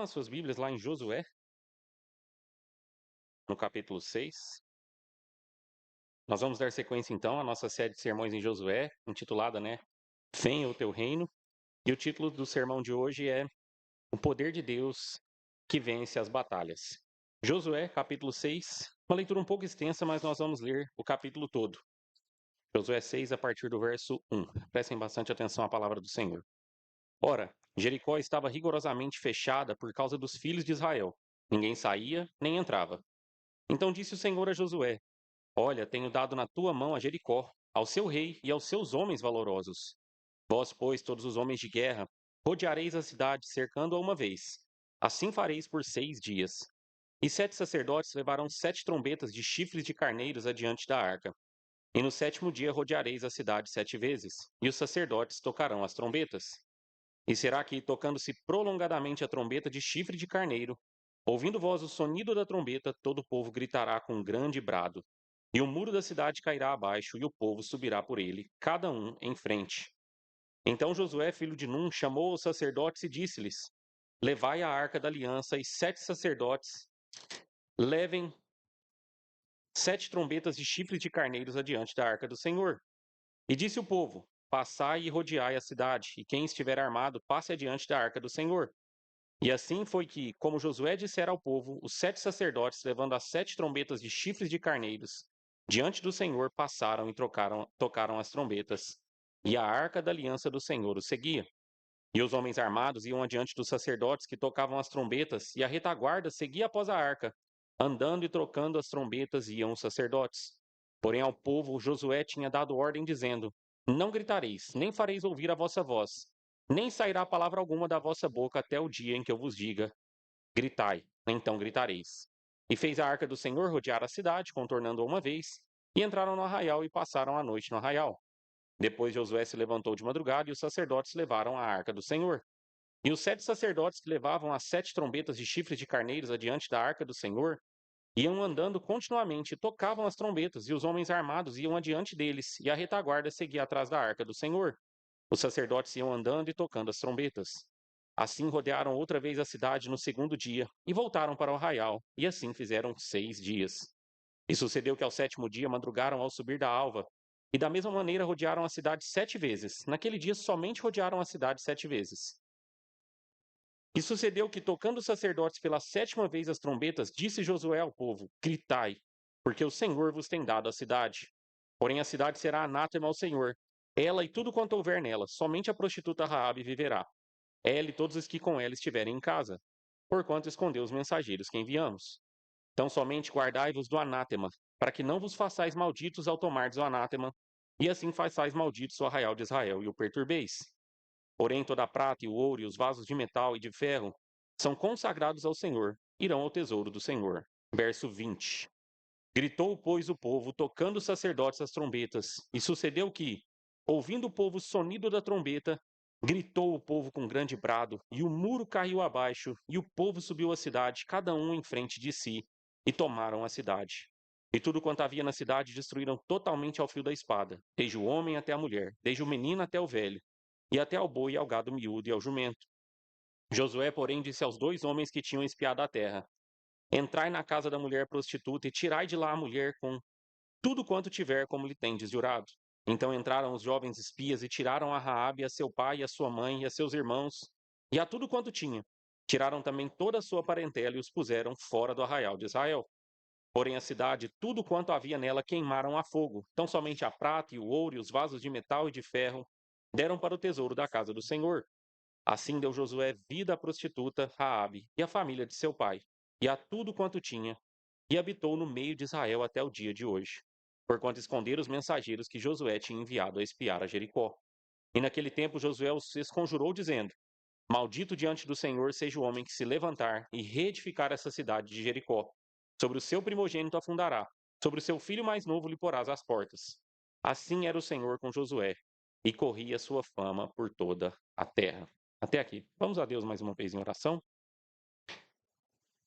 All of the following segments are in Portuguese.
as suas Bíblias lá em Josué, no capítulo 6. Nós vamos dar sequência, então, à nossa série de sermões em Josué, intitulada, Venha o Teu Reino. E o título do sermão de hoje é O Poder de Deus que Vence as Batalhas. Josué, capítulo 6, uma leitura um pouco extensa, mas nós vamos ler o capítulo todo. Josué 6, a partir do verso 1. Prestem bastante atenção à palavra do Senhor. Ora, Jericó estava rigorosamente fechada por causa dos filhos de Israel. Ninguém saía, nem entrava. Então disse o Senhor a Josué: Olha, tenho dado na tua mão a Jericó, ao seu rei e aos seus homens valorosos. Vós, pois, todos os homens de guerra, rodeareis a cidade, cercando-a uma vez. Assim fareis por 6 dias. E 7 sacerdotes levarão 7 trombetas de chifres de carneiros adiante da arca. E no 7º dia rodeareis a cidade 7 vezes, e os sacerdotes tocarão as trombetas. E será que, tocando-se prolongadamente a trombeta de chifre de carneiro, ouvindo vós o sonido da trombeta, todo o povo gritará com um grande brado. E o muro da cidade cairá abaixo, e o povo subirá por ele, cada um em frente. Então Josué, filho de Num, chamou os sacerdotes e disse-lhes: Levai a arca da aliança, e 7 sacerdotes levem 7 trombetas de chifres de carneiros adiante da arca do Senhor. E disse o povo: Passai e rodeai a cidade, e quem estiver armado, passe adiante da arca do Senhor. E assim foi que, como Josué dissera ao povo, os 7 sacerdotes, levando as 7 trombetas de chifres de carneiros, diante do Senhor passaram e tocaram as trombetas. E a arca da aliança do Senhor os seguia. E os homens armados iam adiante dos sacerdotes que tocavam as trombetas, e a retaguarda seguia após a arca. Andando e trocando as trombetas iam os sacerdotes. Porém ao povo Josué tinha dado ordem, dizendo: Não gritareis, nem fareis ouvir a vossa voz, nem sairá palavra alguma da vossa boca até o dia em que eu vos diga: Gritai, então gritareis. E fez a arca do Senhor rodear a cidade, contornando-a uma vez, e entraram no arraial e passaram a noite no arraial. Depois Josué se levantou de madrugada, e os sacerdotes levaram a arca do Senhor. E os 7 sacerdotes que levavam as 7 trombetas de chifres de carneiros adiante da arca do Senhor iam andando continuamente, e tocavam as trombetas, e os homens armados iam adiante deles, e a retaguarda seguia atrás da arca do Senhor. Os sacerdotes iam andando e tocando as trombetas. Assim rodearam outra vez a cidade no 2º dia, e voltaram para o arraial, e assim fizeram 6 dias. E sucedeu que ao 7º dia madrugaram ao subir da alva, e da mesma maneira rodearam a cidade 7 vezes. Naquele dia somente rodearam a cidade 7 vezes. E sucedeu que, tocando os sacerdotes pela 7ª vez as trombetas, disse Josué ao povo: Gritai, porque o Senhor vos tem dado a cidade. Porém a cidade será anátema ao Senhor, ela e tudo quanto houver nela, somente a prostituta Raabe viverá. Ela e todos os que com ela estiverem em casa, porquanto escondeu os mensageiros que enviamos. Então somente guardai-vos do anátema, para que não vos façais malditos ao tomardes o anátema, e assim façais malditos o arraial de Israel e o perturbeis. Porém toda a prata e o ouro e os vasos de metal e de ferro são consagrados ao Senhor, irão ao tesouro do Senhor. Verso 20. Gritou, pois, o povo, tocando os sacerdotes as trombetas, e sucedeu que, ouvindo o povo o sonido da trombeta, gritou o povo com grande brado, e o muro caiu abaixo, e o povo subiu à cidade, cada um em frente de si, e tomaram a cidade. E tudo quanto havia na cidade destruíram totalmente ao fio da espada, desde o homem até a mulher, desde o menino até o velho, e até ao boi e ao gado miúdo e ao jumento. Josué, porém, disse aos 2 homens que tinham espiado a terra: Entrai na casa da mulher prostituta e tirai de lá a mulher com tudo quanto tiver, como lhe tendes jurado. Então entraram os jovens espias e tiraram a Raabe, a seu pai, e a sua mãe, e a seus irmãos, e a tudo quanto tinha. Tiraram também toda a sua parentela e os puseram fora do arraial de Israel. Porém a cidade, tudo quanto havia nela, queimaram a fogo. Tão somente a prata e o ouro e os vasos de metal e de ferro deram para o tesouro da casa do Senhor. Assim deu Josué vida à prostituta Raabe e à família de seu pai, e a tudo quanto tinha, e habitou no meio de Israel até o dia de hoje, porquanto esconderam os mensageiros que Josué tinha enviado a espiar a Jericó. E naquele tempo Josué os esconjurou, dizendo: Maldito diante do Senhor seja o homem que se levantar e reedificar essa cidade de Jericó. Sobre o seu primogênito a fundará, sobre o seu filho mais novo lhe porás as portas. Assim era o Senhor com Josué, e corria sua fama por toda a terra. Até aqui. Vamos a Deus mais uma vez em oração.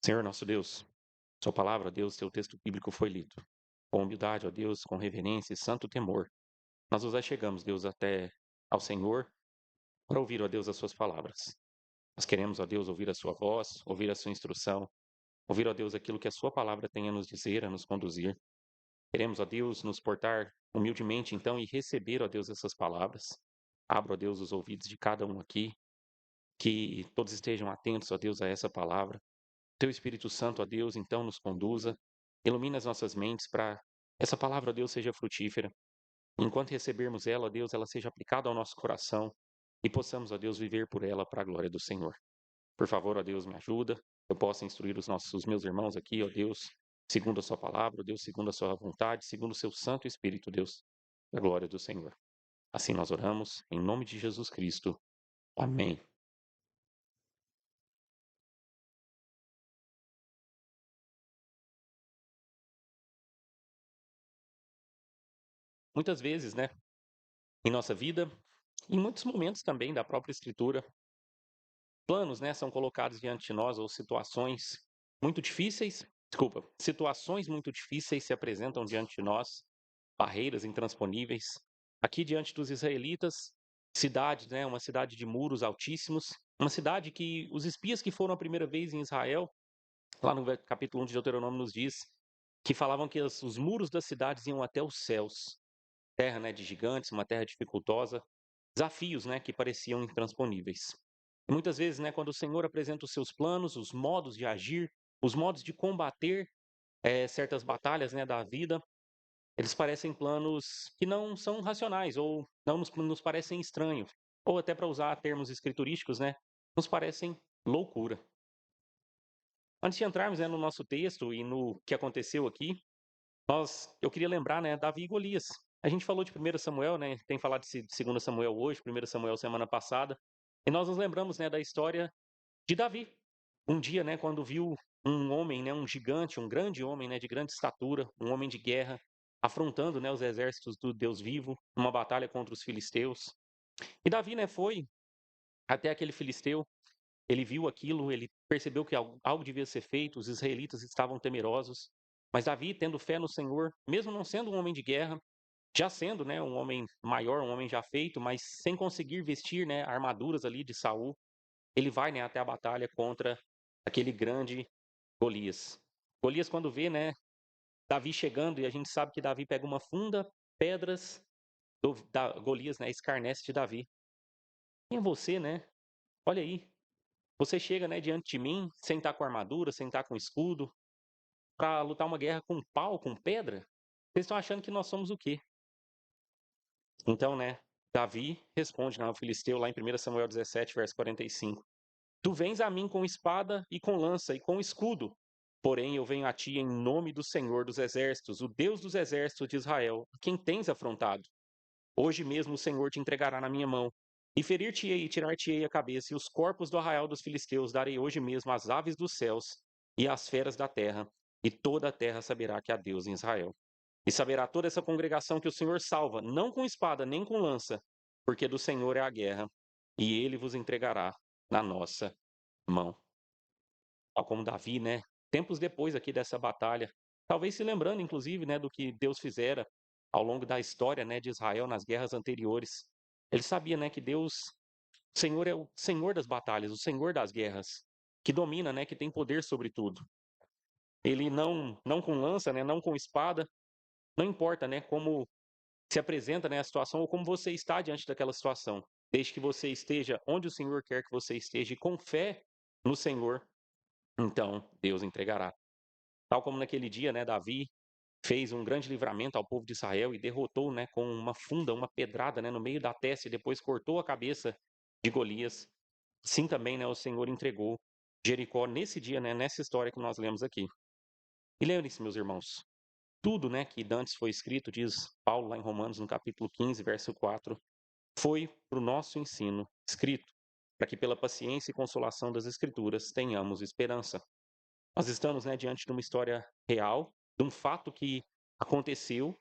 Senhor nosso Deus, sua palavra, Deus, teu texto bíblico foi lido. Com humildade, ó Deus, com reverência e santo temor, nós nos achegamos, Deus, até ao Senhor para ouvir, ó Deus, as suas palavras. Nós queremos, ó Deus, ouvir a sua voz, ouvir a sua instrução, ouvir, ó Deus, aquilo que a sua palavra tem a nos dizer, a nos conduzir. Queremos, ó Deus, nos portar humildemente, então, e receber, ó Deus, essas palavras. Abra, ó Deus, os ouvidos de cada um aqui, que todos estejam atentos, ó Deus, a essa palavra. Teu Espírito Santo, ó Deus, então, nos conduza, ilumina as nossas mentes para essa palavra, ó Deus, seja frutífera. Enquanto recebermos ela, ó Deus, ela seja aplicada ao nosso coração e possamos, ó Deus, viver por ela para a glória do Senhor. Por favor, ó Deus, me ajuda, eu possa instruir os meus irmãos aqui, ó Deus, segundo a sua palavra, ó Deus, segundo a sua vontade, segundo o seu Santo Espírito, Deus, para a glória do Senhor. Assim nós oramos, em nome de Jesus Cristo. Amém. Muitas vezes, né, em nossa vida, em muitos momentos também da própria Escritura, planos, né, são colocados diante de nós ou situações muito difíceis se apresentam diante de nós, barreiras intransponíveis. Aqui diante dos israelitas, cidade, né, uma cidade de muros altíssimos, uma cidade que os espias que foram a primeira vez em Israel, lá no capítulo 1 de Deuteronômio nos diz, que falavam que os muros das cidades iam até os céus. Terra, né, de gigantes, uma terra dificultosa, desafios, né, que pareciam intransponíveis. E muitas vezes, né, quando o Senhor apresenta os seus planos, os modos de agir, os modos de combater certas batalhas, né, da vida, eles parecem planos que não são racionais ou não nos parecem estranhos, ou até para usar termos escriturísticos, né, nos parecem loucura. Antes de entrarmos, né, no nosso texto e no que aconteceu aqui, eu queria lembrar, né, Davi e Golias. A gente falou de 1 Samuel, né, tem falado de 2 Samuel hoje, 1 Samuel semana passada, e nós nos lembramos, né, da história de Davi. Um dia, né, quando viu um homem, né, um gigante, um grande homem, né, de grande estatura, um homem de guerra, afrontando, né, os exércitos do Deus vivo, numa batalha contra os filisteus. E Davi, né, foi até aquele filisteu, ele viu aquilo, ele percebeu que algo devia ser feito, os israelitas estavam temerosos, mas Davi, tendo fé no Senhor, mesmo não sendo um homem de guerra, já sendo, né, um homem maior, um homem já feito, mas sem conseguir vestir, né, armaduras ali de Saul, ele vai, né, até a batalha contra aquele grande Golias. Golias, quando vê, né, Davi chegando, e a gente sabe que Davi pega uma funda, pedras, Golias, né, escarnece de Davi. Quem é você, né? Olha aí, você chega, né, diante de mim, sem estar com armadura, sem estar com escudo, para lutar uma guerra com pau, com pedra? Vocês estão achando que nós somos o quê? Então, né, Davi responde, né, ao filisteu lá em 1 Samuel 17, verso 45. Tu vens a mim com espada e com lança e com escudo. Porém, eu venho a ti em nome do Senhor dos Exércitos, o Deus dos Exércitos de Israel, quem tens afrontado. Hoje mesmo o Senhor te entregará na minha mão, e ferir-te-ei e tirar-te-ei a cabeça, e os corpos do arraial dos filisteus darei hoje mesmo às aves dos céus e às feras da terra, e toda a terra saberá que há Deus em Israel. E saberá toda essa congregação que o Senhor salva, não com espada nem com lança, porque do Senhor é a guerra, e ele vos entregará na nossa mão. Tal como Davi, né? Tempos depois aqui dessa batalha, talvez se lembrando, inclusive, né, do que Deus fizera ao longo da história, né, de Israel nas guerras anteriores. Ele sabia, né, que Deus, o Senhor é o Senhor das batalhas, o Senhor das guerras, que domina, né, que tem poder sobre tudo. Ele não com lança, né, não com espada, não importa, né, como se apresenta, né, a situação ou como você está diante daquela situação. Desde que você esteja onde o Senhor quer que você esteja e com fé no Senhor, então Deus entregará. Tal como naquele dia, né, Davi fez um grande livramento ao povo de Israel e derrotou, né, com uma funda, uma pedrada, né, no meio da testa e depois cortou a cabeça de Golias. Sim, também, né, o Senhor entregou Jericó nesse dia, né, nessa história que nós lemos aqui. E lembrem-se, meus irmãos, tudo, né, que dantes foi escrito, diz Paulo lá em Romanos, no capítulo 15, verso 4, foi para o nosso ensino escrito, para que pela paciência e consolação das Escrituras tenhamos esperança. Nós estamos, né, diante de uma história real, de um fato que aconteceu,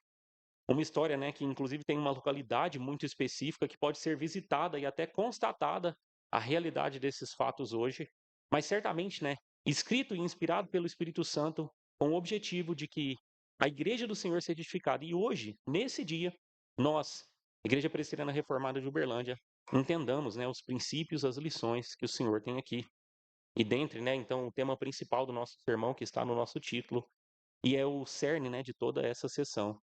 uma história, né, que inclusive tem uma localidade muito específica que pode ser visitada e até constatada a realidade desses fatos hoje, mas certamente, né, escrito e inspirado pelo Espírito Santo com o objetivo de que a igreja do Senhor seja edificada. E hoje, nesse dia, nós, Igreja Presbiteriana Reformada de Uberlândia, entendamos, né, os princípios, as lições que o Senhor tem aqui. E dentre, né, então, o tema principal do nosso sermão, que está no nosso título, e é o cerne, né, de toda essa sessão.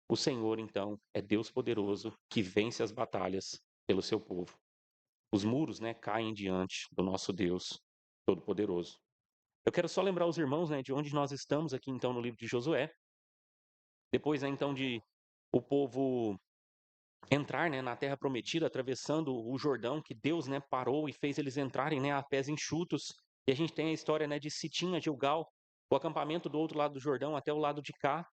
O Senhor, então, é Deus poderoso que vence as batalhas pelo seu povo. Os muros, né, caem diante do nosso Deus Todo-Poderoso. Eu quero só lembrar os irmãos, né, de onde nós estamos aqui, então, no livro de Josué. Depois, né, então, de o povo entrar, né, na terra prometida, atravessando o Jordão, que Deus, né, parou e fez eles entrarem, né, a pés enxutos. E a gente tem a história, né, de Sitim a Gilgal, o acampamento do outro lado do Jordão até o lado de cá,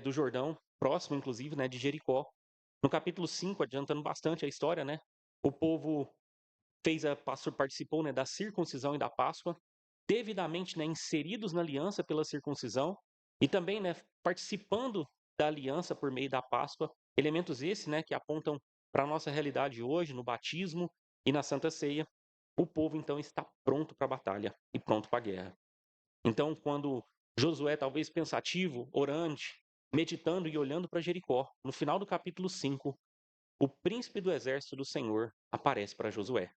do Jordão, próximo, inclusive, né, de Jericó. No capítulo 5, adiantando bastante a história, né, o povo participou, né, da circuncisão e da Páscoa, devidamente, né, inseridos na aliança pela circuncisão e também, né, participando da aliança por meio da Páscoa, elementos esses, né, que apontam para a nossa realidade hoje no batismo e na Santa Ceia. O povo então está pronto para a batalha e pronto para a guerra. Então, quando Josué, talvez pensativo, orante, meditando e olhando para Jericó, no final do capítulo 5, o príncipe do exército do Senhor aparece para Josué,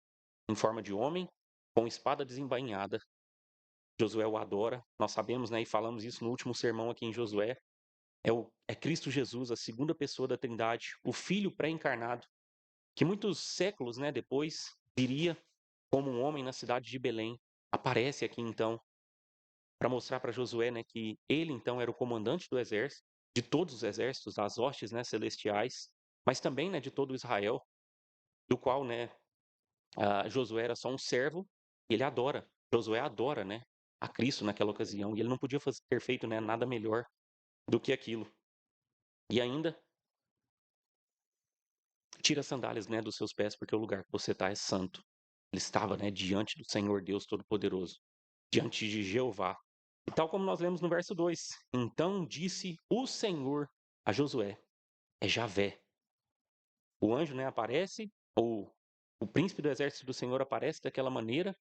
em forma de homem, com espada desembainhada. Josué o adora. Nós sabemos, né, e falamos isso no último sermão aqui em Josué. É Cristo Jesus, a segunda pessoa da Trindade, o Filho pré-encarnado, que muitos séculos, né, depois viria como um homem na cidade de Belém. Aparece aqui então para mostrar para Josué, né, que ele então era o comandante do exército, de todos os exércitos, das hostes, né, celestiais, mas também, né, de todo Israel, do qual, né, Josué era só um servo, e ele adora. Josué adora, né, a Cristo naquela ocasião, e ele não podia ter feito, né, nada melhor do que aquilo. E ainda tira as sandálias, né, dos seus pés, porque o lugar que você está é santo. Ele estava, né, diante do Senhor Deus Todo-Poderoso, diante de Jeová. E tal como nós lemos no verso 2, então disse o Senhor a Josué, é Javé. O anjo, né, aparece, ou o príncipe do exército do Senhor aparece daquela maneira,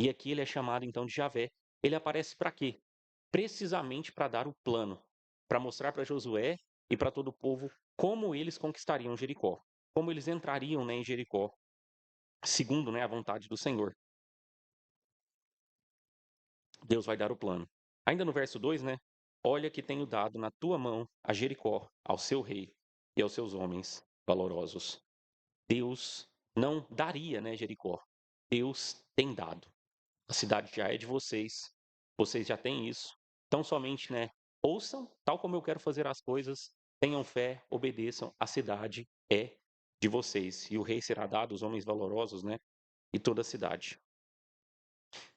e aqui ele é chamado então de Javé. Ele aparece para quê? Precisamente para dar o plano, para mostrar para Josué e para todo o povo como eles conquistariam Jericó, como eles entrariam, né, em Jericó, segundo, né, a vontade do Senhor. Deus vai dar o plano. Ainda no verso 2, né? Olha que tenho dado na tua mão a Jericó, ao seu rei e aos seus homens valorosos. Deus não daria, né, Jericó. Deus tem dado. A cidade já é de vocês. Vocês já têm isso. Então somente, né, ouçam, tal como eu quero fazer as coisas, tenham fé, obedeçam. A cidade é de vocês e o rei será dado aos homens valorosos, né, e toda a cidade.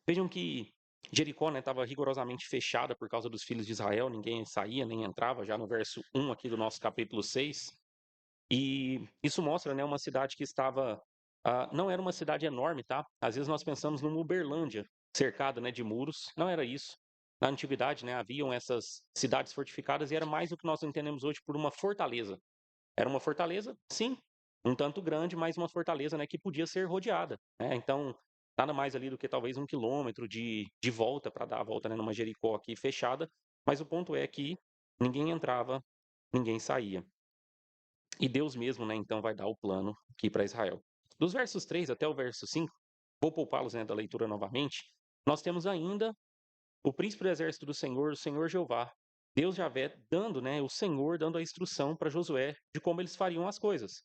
Vejam que Jericó, né, estava rigorosamente fechada por causa dos filhos de Israel, ninguém saía nem entrava, já no verso 1 aqui do nosso capítulo 6. E isso mostra, né, uma cidade que estava não era uma cidade enorme, tá? Às vezes nós pensamos numa Uberlândia, cercada, né, de muros. Não era isso. Na antiguidade, né, haviam essas cidades fortificadas e era mais do que nós entendemos hoje por uma fortaleza. Era uma fortaleza, sim, um tanto grande, mas uma fortaleza, né, que podia ser rodeada, né? Então, nada mais ali do que talvez 1 quilômetro de volta para dar a volta, né, numa Jericó aqui fechada. Mas o ponto é que ninguém entrava, ninguém saía. E Deus mesmo, né, então vai dar o plano aqui para Israel. Dos versos 3 até o verso 5, vou poupá-los, né, da leitura novamente, nós temos ainda o príncipe do exército do Senhor, o Senhor Jeová, Deus Javé, dando, né, o Senhor dando a instrução para Josué de como eles fariam as coisas.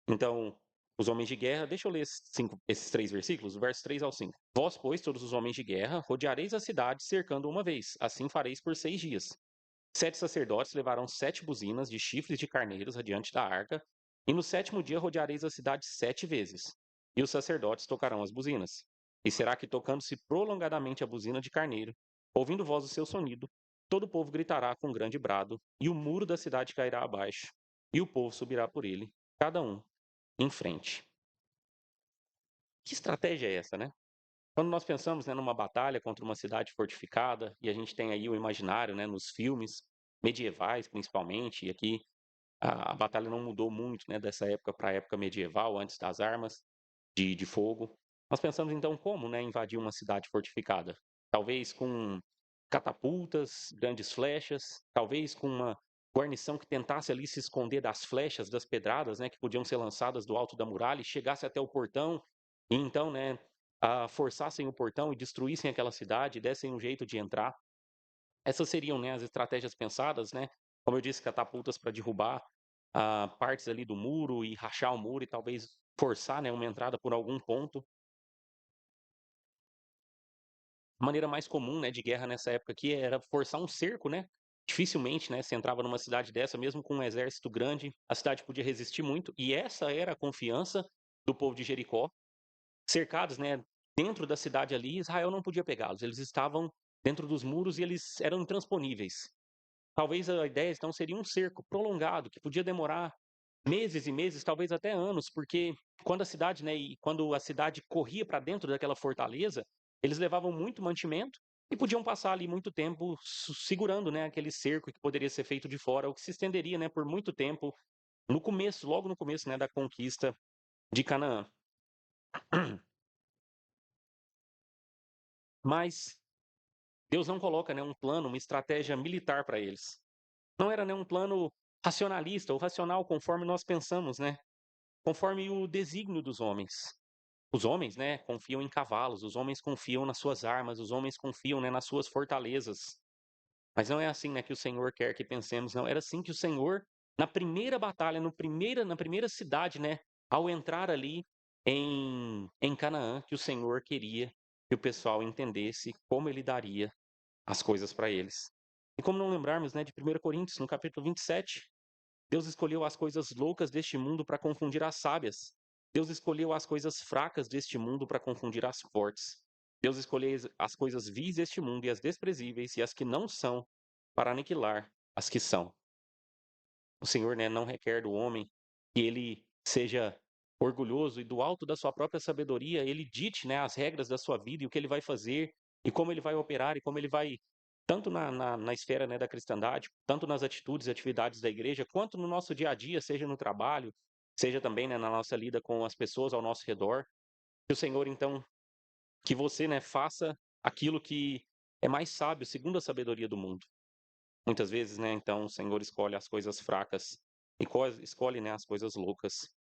Então, os homens de guerra, deixa eu ler esses 3 versículos, do verso 3 ao 5. Vós, pois, todos os homens de guerra, rodeareis a cidade cercando uma vez, assim fareis por 6 dias. 7 sacerdotes levarão 7 buzinas de chifres de carneiros adiante da arca, e no 7º dia rodeareis a cidade 7 vezes. E os sacerdotes tocarão as buzinas. E será que, tocando-se prolongadamente a buzina de carneiro, ouvindo voz o seu sonido, todo o povo gritará com grande brado, e o muro da cidade cairá abaixo, e o povo subirá por ele, cada um em frente. Que estratégia é essa, né? Quando nós pensamos, né, numa batalha contra uma cidade fortificada, e a gente tem aí o imaginário, né, nos filmes medievais principalmente, e aqui a batalha não mudou muito, né, dessa época para a época medieval, antes das armas de fogo. Nós pensamos então como, né, invadir uma cidade fortificada? Talvez com catapultas, grandes flechas, talvez com uma guarnição que tentasse ali se esconder das flechas, das pedradas, né, que podiam ser lançadas do alto da muralha, e chegasse até o portão, e então, né, forçassem o portão e destruíssem aquela cidade, dessem um jeito de entrar. Essas seriam, né, as estratégias pensadas, né, como eu disse, catapultas para derrubar partes ali do muro e rachar o muro e talvez forçar, né, uma entrada por algum ponto. A maneira mais comum, né, de guerra nessa época aqui era forçar um cerco, né? Dificilmente, né, se entrava numa cidade dessa, mesmo com um exército grande, a cidade podia resistir muito, e essa era a confiança do povo de Jericó. Cercados, né, dentro da cidade ali, Israel não podia pegá-los, eles estavam dentro dos muros e eles eram intransponíveis. Talvez a ideia então seria um cerco prolongado, que podia demorar meses e meses, talvez até anos, porque quando a cidade, né, e quando a cidade corria para dentro daquela fortaleza, eles levavam muito mantimento e podiam passar ali muito tempo segurando, né, aquele cerco que poderia ser feito de fora, o que se estenderia, né, por muito tempo no começo, logo no começo, né, da conquista de Canaã. Mas Deus não coloca, né, um plano, uma estratégia militar para eles. Não era, né, um plano racionalista ou racional conforme nós pensamos, né? Conforme o desígnio dos homens. Os homens, né, confiam em cavalos, os homens confiam nas suas armas, os homens confiam, né, nas suas fortalezas. Mas não é assim, né, que o Senhor quer que pensemos, não. Era assim que o Senhor, na primeira batalha, na primeira cidade, né, ao entrar ali em Canaã, que o Senhor queria que o pessoal entendesse como ele daria as coisas para eles. E como não lembrarmos, né, de 1 Coríntios, no capítulo 27, Deus escolheu as coisas loucas deste mundo para confundir as sábias. Deus escolheu as coisas fracas deste mundo para confundir as fortes. Deus escolheu as coisas vis deste mundo e as desprezíveis e as que não são para aniquilar as que são. O Senhor, né, não requer do homem que ele seja orgulhoso e do alto da sua própria sabedoria ele dite, né, as regras da sua vida e o que ele vai fazer e como ele vai operar e como ele vai, tanto na esfera, né, da cristandade, tanto nas atitudes e atividades da igreja, quanto no nosso dia a dia, seja no trabalho, seja também, né, na nossa lida com as pessoas ao nosso redor. Que o Senhor, então, que você, né, faça aquilo que é mais sábio, segundo a sabedoria do mundo. Muitas vezes, né, então o Senhor escolhe as coisas fracas e escolhe, né, as coisas loucas.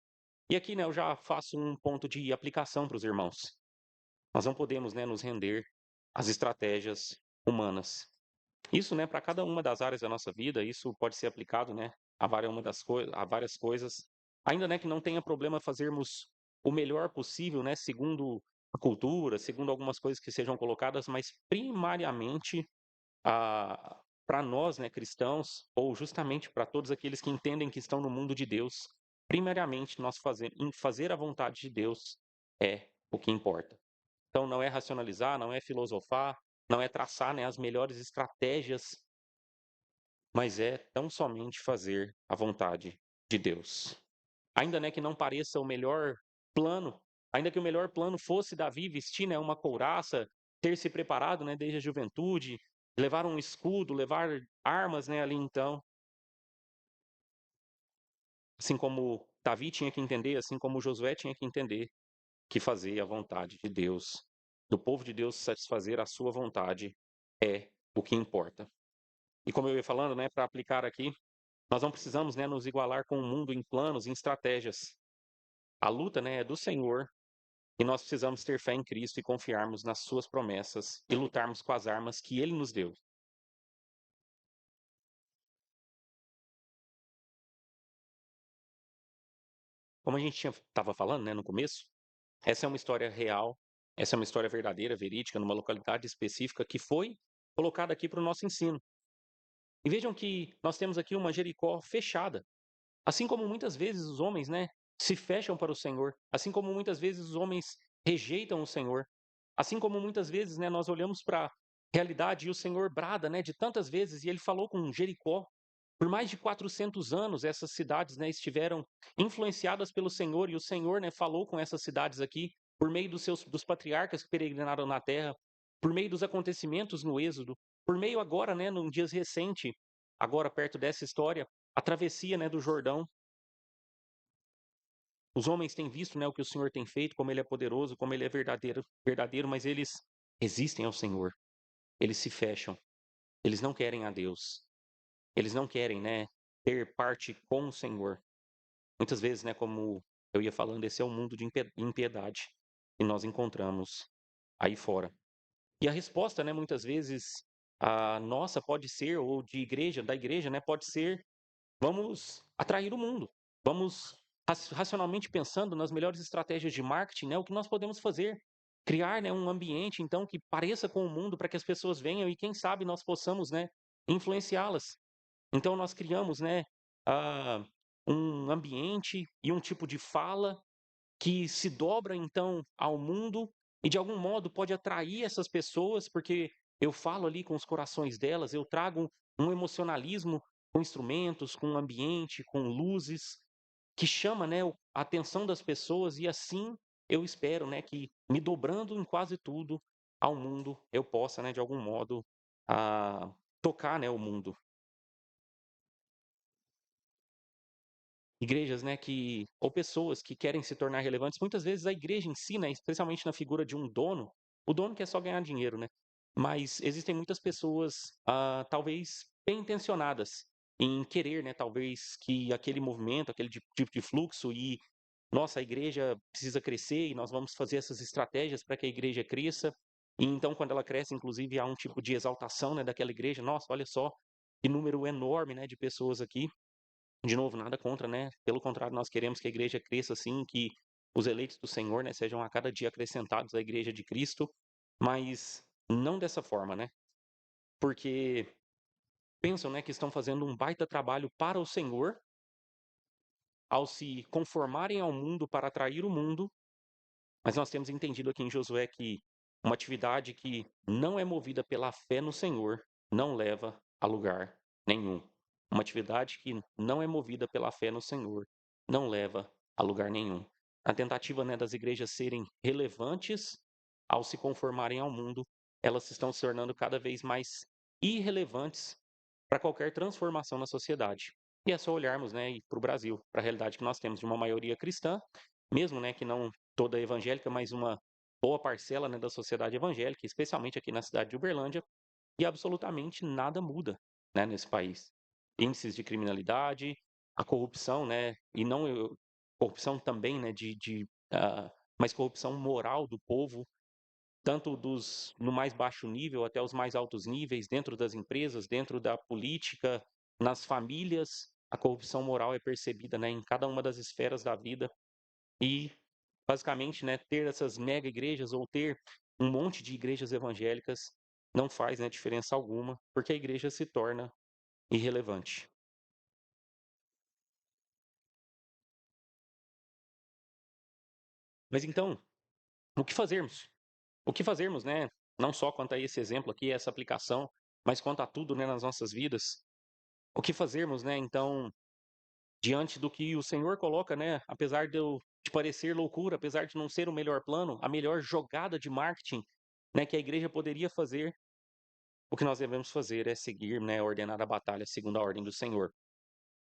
E aqui, né, eu já faço um ponto de aplicação para os irmãos. Nós não podemos, né, nos render às estratégias humanas. Isso, né, para cada uma das áreas da nossa vida, isso pode ser aplicado, né, a várias coisas. Ainda, né, que não tenha problema fazermos o melhor possível, né, segundo a cultura, segundo algumas coisas que sejam colocadas, mas primariamente para nós, né, cristãos, ou justamente para todos aqueles que entendem que estão no mundo de Deus, primariamente em fazer a vontade de Deus é o que importa. Então não é racionalizar, não é filosofar, não é traçar, né, as melhores estratégias, mas é tão somente fazer a vontade de Deus. Ainda, né, que não pareça o melhor plano, ainda que o melhor plano fosse Davi vestir, né, uma couraça, ter se preparado, né, desde a juventude, levar um escudo, levar armas, né, ali então, assim como Davi tinha que entender, assim como Josué tinha que entender que fazer a vontade de Deus, do povo de Deus satisfazer a sua vontade é o que importa. E como eu ia falando, né, para aplicar aqui, nós não precisamos, né, nos igualar com o mundo em planos, em estratégias. A luta, né, é do Senhor. E nós precisamos ter fé em Cristo e confiarmos nas suas promessas e lutarmos com as armas que ele nos deu. Como a gente estava falando, né, no começo, essa é uma história real, essa é uma história verdadeira, verídica, numa localidade específica que foi colocada aqui para o nosso ensino. E vejam que nós temos aqui uma Jericó fechada. Assim como muitas vezes os homens, né, se fecham para o Senhor, assim como muitas vezes os homens rejeitam o Senhor, assim como muitas vezes, né, nós olhamos para a realidade e o Senhor brada, né, de tantas vezes, e ele falou com Jericó. Por mais de 400 anos, essas cidades, né, estiveram influenciadas pelo Senhor, e o Senhor, né, falou com essas cidades aqui, por meio dos patriarcas que peregrinaram na terra, por meio dos acontecimentos no Êxodo, por meio agora, né, num dias recente, agora perto dessa história, a travessia, né, do Jordão. Os homens têm visto, né, o que o Senhor tem feito, como ele é poderoso, como ele é verdadeiro, mas eles resistem ao Senhor. Eles se fecham. Eles não querem a Deus. Eles não querem, né, ter parte com o Senhor. Muitas vezes, né, como eu ia falando, esse é o mundo de impiedade que nós encontramos aí fora. E a resposta, né, muitas vezes, a nossa pode ser, ou de igreja, da igreja, né, pode ser: vamos atrair o mundo. Vamos, racionalmente pensando nas melhores estratégias de marketing, né, o que nós podemos fazer. Criar, né, um ambiente, então, que pareça com o mundo para que as pessoas venham e, quem sabe, nós possamos, né, influenciá-las. Então, nós criamos, né, ah, um ambiente e um tipo de fala que se dobra então ao mundo e de algum modo pode atrair essas pessoas, porque eu falo ali com os corações delas, eu trago um emocionalismo com instrumentos, com ambiente, com luzes, que chama, né, a atenção das pessoas e assim eu espero, né, que me dobrando em quase tudo ao mundo, eu possa, né, de algum modo, tocar, né, o mundo. Igrejas, né, que ou pessoas que querem se tornar relevantes, muitas vezes a igreja ensina, especialmente na figura de um dono, o dono quer só ganhar dinheiro, né? Mas existem muitas pessoas, talvez bem intencionadas em querer, né, talvez que aquele movimento, aquele tipo de fluxo e nossa, a igreja precisa crescer e nós vamos fazer essas estratégias para que a igreja cresça. E então, quando ela cresce, inclusive, há um tipo de exaltação, né, daquela igreja. Nossa, olha só que número enorme, né, de pessoas aqui. De novo, nada contra, né, pelo contrário, nós queremos que a igreja cresça assim, que os eleitos do Senhor, né, sejam a cada dia acrescentados à igreja de Cristo, mas não dessa forma, né, porque pensam, né, que estão fazendo um baita trabalho para o Senhor, ao se conformarem ao mundo para atrair o mundo, mas nós temos entendido aqui em Josué que uma atividade que não é movida pela fé no Senhor não leva a lugar nenhum. Uma atividade que não é movida pela fé no Senhor não leva a lugar nenhum. A tentativa, né, das igrejas serem relevantes ao se conformarem ao mundo, elas estão se tornando cada vez mais irrelevantes para qualquer transformação na sociedade. E é só olharmos, né, para o Brasil, para a realidade que nós temos de uma maioria cristã, mesmo, né, que não toda evangélica, mas uma boa parcela, né, da sociedade evangélica, especialmente aqui na cidade de Uberlândia, e absolutamente nada muda, né, nesse país. Índices de criminalidade, a corrupção, né, e não corrupção também, né, mas corrupção moral do povo, tanto dos no mais baixo nível até os mais altos níveis, dentro das empresas, dentro da política, nas famílias, a corrupção moral é percebida, né, em cada uma das esferas da vida e basicamente, né, ter essas mega igrejas ou ter um monte de igrejas evangélicas não faz, né, diferença alguma, porque a igreja se torna irrelevante. Mas então, o que fazermos? O que fazermos, né, não só quanto a esse exemplo aqui, essa aplicação, mas quanto a tudo, né, nas nossas vidas? O que fazermos, né, então, diante do que o Senhor coloca, né, apesar de parecer loucura, apesar de não ser o melhor plano, a melhor jogada de marketing, né, que a igreja poderia fazer, o que nós devemos fazer é seguir, né, ordenar a batalha segundo a ordem do Senhor.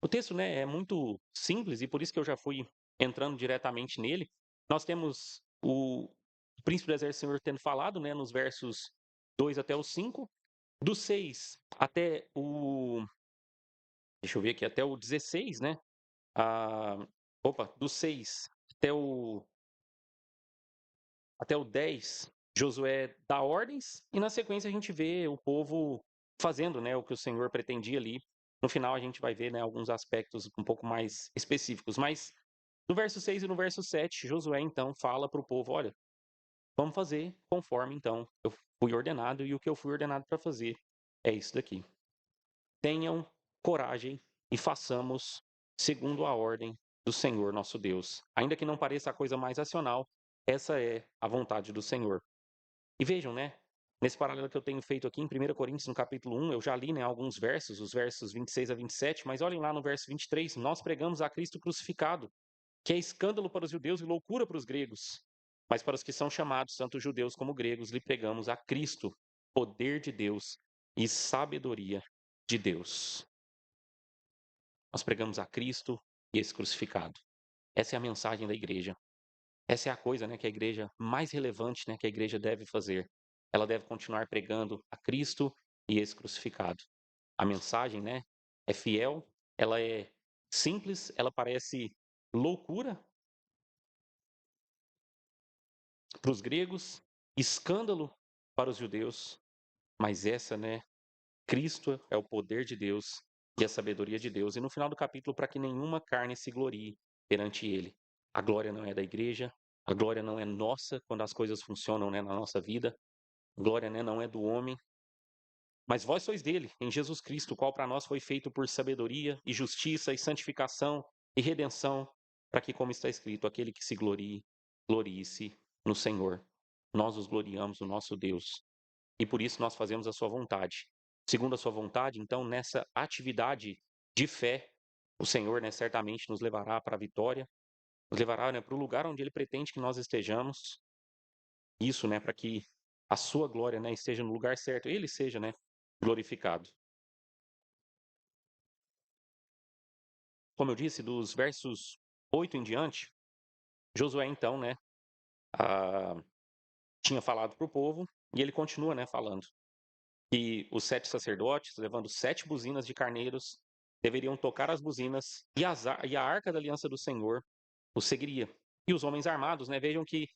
O texto, né, é muito simples e por isso que eu já fui entrando diretamente nele. Nós temos o príncipe do exército do Senhor tendo falado, né, nos versos 2 até o 5, do 6 até o, deixa eu ver aqui, até o 16, né? Ah, do 6 até o 10, Josué dá ordens e na sequência a gente vê o povo fazendo, né, o que o Senhor pretendia ali. No final a gente vai ver, né, alguns aspectos um pouco mais específicos, mas no verso 6 e no verso 7, Josué então fala para o povo, olha, vamos fazer conforme então eu fui ordenado e o que eu fui ordenado para fazer é isso daqui. Tenham coragem e façamos segundo a ordem do Senhor nosso Deus. Ainda que não pareça a coisa mais racional, essa é a vontade do Senhor. E vejam, né? Nesse paralelo que eu tenho feito aqui em 1 Coríntios, no capítulo 1, eu já li, né, alguns versos, os versos 26 a 27, mas olhem lá no verso 23, nós pregamos a Cristo crucificado, que é escândalo para os judeus e loucura para os gregos. Mas para os que são chamados, tanto judeus como gregos, lhe pregamos a Cristo, poder de Deus e sabedoria de Deus. Nós pregamos a Cristo e esse crucificado. Essa é a mensagem da igreja. Essa é a coisa, né, que a igreja mais relevante, né, que a igreja deve fazer. Ela deve continuar pregando a Cristo e esse crucificado. A mensagem, né, é fiel ela é simples, ela parece loucura para os gregos, escândalo para os judeus, mas essa, né, Cristo é o poder de Deus e a sabedoria de Deus. E no final do capítulo, para que nenhuma carne se glorie perante ele. A glória não é da igreja, a glória não é nossa quando as coisas funcionam, né, na nossa vida. A glória, né, não é do homem, mas vós sois dele, em Jesus Cristo, o qual para nós foi feito por sabedoria e justiça e santificação e redenção, para que, como está escrito, aquele que se glorie, glorie-se no Senhor. Nós os gloriamos no nosso Deus. E por isso nós fazemos a sua vontade. Segundo a sua vontade, então, nessa atividade de fé, o Senhor, né, certamente nos levará para a vitória, nos levará, né, para o lugar onde Ele pretende que nós estejamos. Isso, né, para que a sua glória, né, esteja no lugar certo, Ele seja, né, glorificado. Como eu disse, dos versos 8 em diante, Josué, então, né, ah, tinha falado para o povo, e ele continua, né, falando. E os 7 sacerdotes, levando 7 buzinas de carneiros, deveriam tocar as buzinas, e a arca da aliança do Senhor os seguiria. E os homens armados, né, vejam que